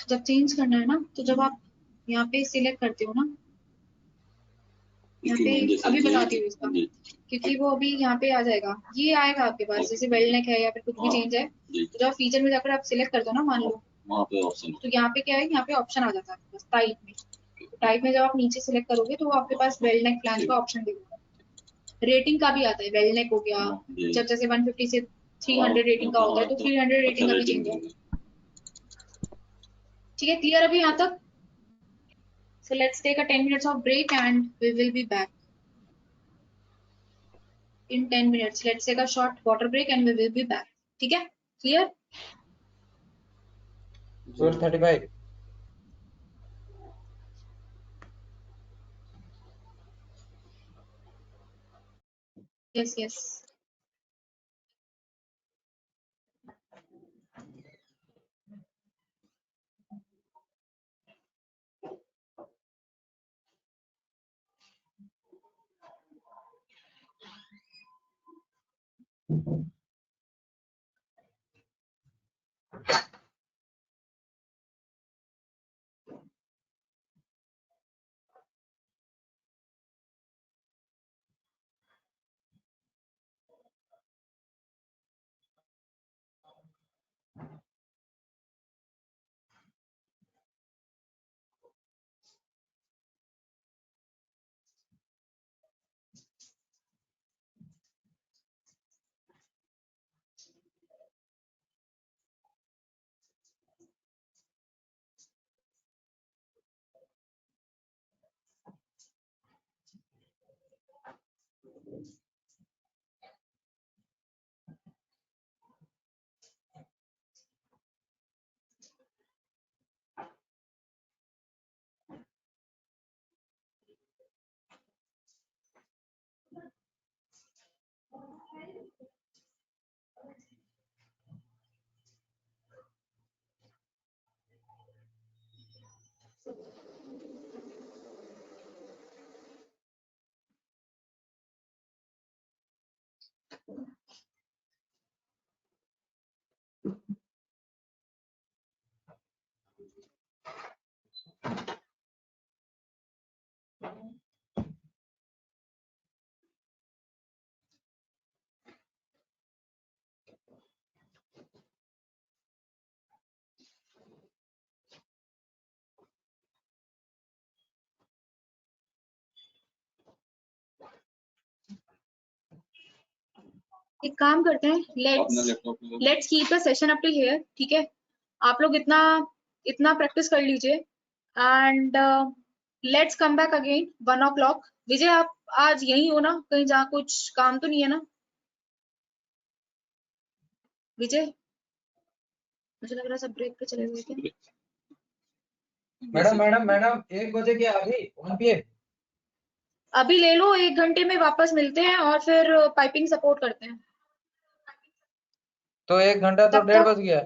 जब चेंज करना है ना, तो जब आप यहाँ पे सिलेक्ट करते हो ना, यहाँ पे अभी बताती हूँ इसका, क्योंकि वो अभी यहाँ पे आ जाएगा, ये आएगा आपके पास, जैसे वेल्डनेक है या फिर कुछ भी चेंज है, तो जब फीचर में जाकर आप सिलेक्ट कर दो ना, मान लो वहाँ पे ऑप्शन, तो यहाँ पे क्या है, यहाँ पे ऑप्शन आ जाता है आपके पास टाइप में। टाइप में जब आप नीचे सिलेक्ट करोगे तो वो आपके पास वेल्डनेक फ्लैंज का ऑप्शन देगा। रेटिंग का भी आता है, वेल्डनेक हो गया, जब जैसे 150 से 300 रेटिंग का होता है, तो 300 रेटिंग का भी चेंज है। ठीक है, क्लियर अभी यहाँ तक? So let's take a 10 minutes of break and we will be back in 10 minutes. Let's take a short water break and we will be back. ठीक है, clear? 12:35. Yes, yes. एक काम करते हैं, let's keep the session up till here. ठीक है, आप लोग इतना प्रैक्टिस कर लीजिए and let's come back again 1 o'clock। विजय आप आज यही हो ना, कहीं जहाँ कुछ काम तो नहीं है ना? विजय, मुझे लग रहा है सब ब्रेक पे चले गए थे। मैडम 1 बजे के अभी 1 PM। अभी ले लो, 1 घंटे में वापस मिलते हैं और फिर पाइपिंग सपोर्ट करते हैं। तो 1 घंटा तो तब 1:30 तक बज गया।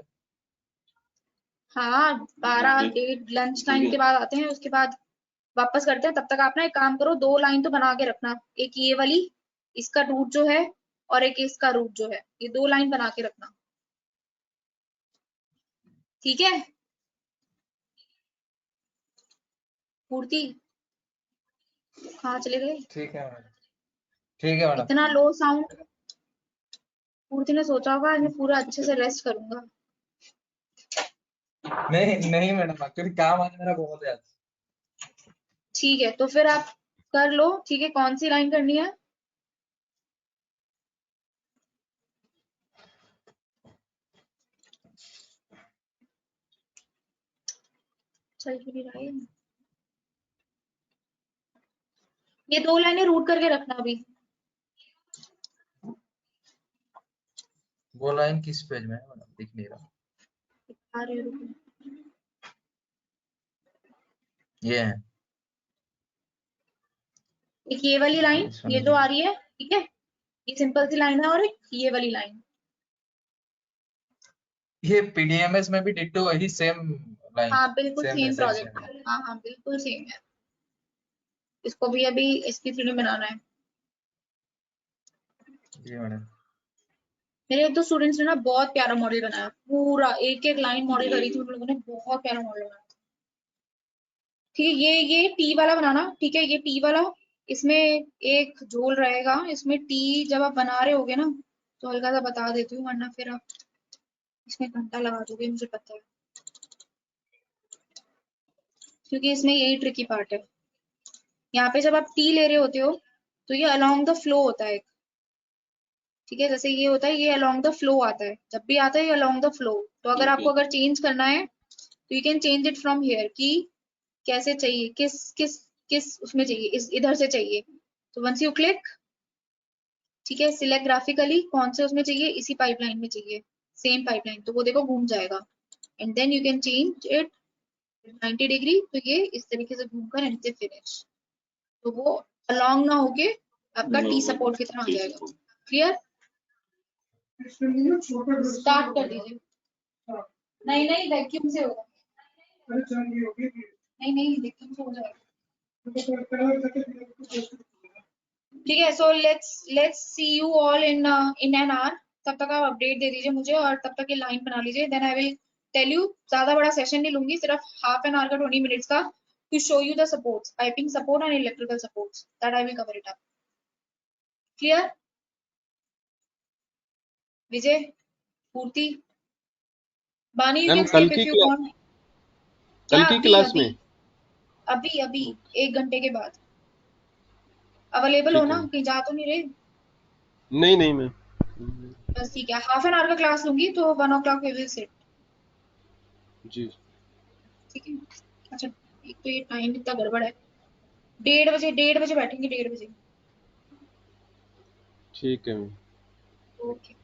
हाँ 12 लंच टाइम के बाद आते हैं, उसके बाद वापस करते हैं। तब तक आप ना एक काम करो, 2 लाइन तो बना के रखना, एक ये वाली इसका रूट जो है और एक इसका रूट जो है, ये 2 लाइन बना के रखना। ठीक है पूर्ति, कहाँ चले गए? ठीक है मैडम। इतना लो साउंड। पूर्ति ने सोचा होगा मैं पूरा अच्छे से रेस्ट करूंगा। नहीं मैडम, एक्चुअली काम आज मेरा बहुत है। ठीक है, तो फिर आप कर लो। ठीक है, कौन सी लाइन करनी है? चल क्यों नहीं रहा है? ये 2 लाइनें रूट करके रखना अभी। वो लाइन किस पेज में है मैडम? दिख नहीं रहा। आ रही है, रुको। ये है। एक ये वाली लाइन, ये जो आ रही है, ठीक है, ये सिंपल सी लाइन है, और एक ये वाली लाइन। ये पीडीएमएस में भी डिट्टो वही सेम लाइन। हाँ बिल्कुल सेम मैसेज प्रोजेक्ट है। हाँ हाँ बिल्कुल सेम है। इसको भी अभी SP3 बनाना है। जी मैडम। मेरे एक दो स्टूडेंट्स ने ना बहुत प्यारा मॉडल बनाया, पूरा एक एक लाइन मॉडल करी थी उन लोगों ने, बहुत प्यारा मॉडल बनाया। ठीक है, ये टी वाला बनाना। ठीक है, ये टी वाला, इसमें एक झोल रहेगा। इसमें टी जब आप बना रहे होगे ना, तो हल्का सा बता देती हूँ, वरना फिर आप इसमें घंटा लगा दोगे, मुझे पता है, क्योंकि इसमें यही ट्रिकी पार्ट है। यहाँ पे जब आप टी ले रहे होते हो तो ये अलोंग द फ्लो होता है। ठीक है, जैसे ये होता है, ये अलोंग द फ्लो आता है, जब भी आता है ये अलोंग द फ्लो। तो अगर आपको अगर चेंज करना है तो you can change it from here, कि कैसे चाहिए, किस किस किस उसमें चाहिए, इस इधर से चाहिए। तो वंस यू क्लिक, ठीक है, सिलेक्ट ग्राफिकली कौन से उसमें चाहिए, इसी पाइपलाइन में चाहिए, सेम पाइपलाइन, तो वो देखो घूम जाएगा। And then you can change it 90 degree, तो ये इस तरीके से घूमकर एंड से फिनिश, तो वो अलोंग ना होके आपका टी सपोर्ट की तरह आ जाएगा। क्लियर? स्टार्ट कर दीजिए। नहीं नहीं, वैक्यूम से होगा। नहीं नहीं, वैक्यूम से हो जाएगा। ठीक है, so let's see you all in an hour. तब तक आप अपडेट दे दीजिए मुझे, और तब तक ये लाइन बना लीजिए, then I will tell you. ज्यादा बड़ा सेशन नहीं लूंगी, सिर्फ हाफ एन आवर का 20 मिनट्स का, to show you the supports, piping support and electrical supports, that I will cover it up. Clear? Vijay, Purti, Bani, you ma'am can step if you want. कल या की अभी क्लास अभी में? अभी अभी 1 घंटे के बाद अवेलेबल हो ठीक ना, है। कहीं जा तो नहीं रहे? नहीं नहीं मैम। बस ठीक है, हाफ एन आवर का क्लास लूंगी, तो 1 o'clock वी विल सिट। जी ठीक है, अच्छा, एक तो ये टाइम इतना गड़बड़ है, 1:30 बजे बैठेंगे, 1:30 बजे। ठीक है मैम। ओके।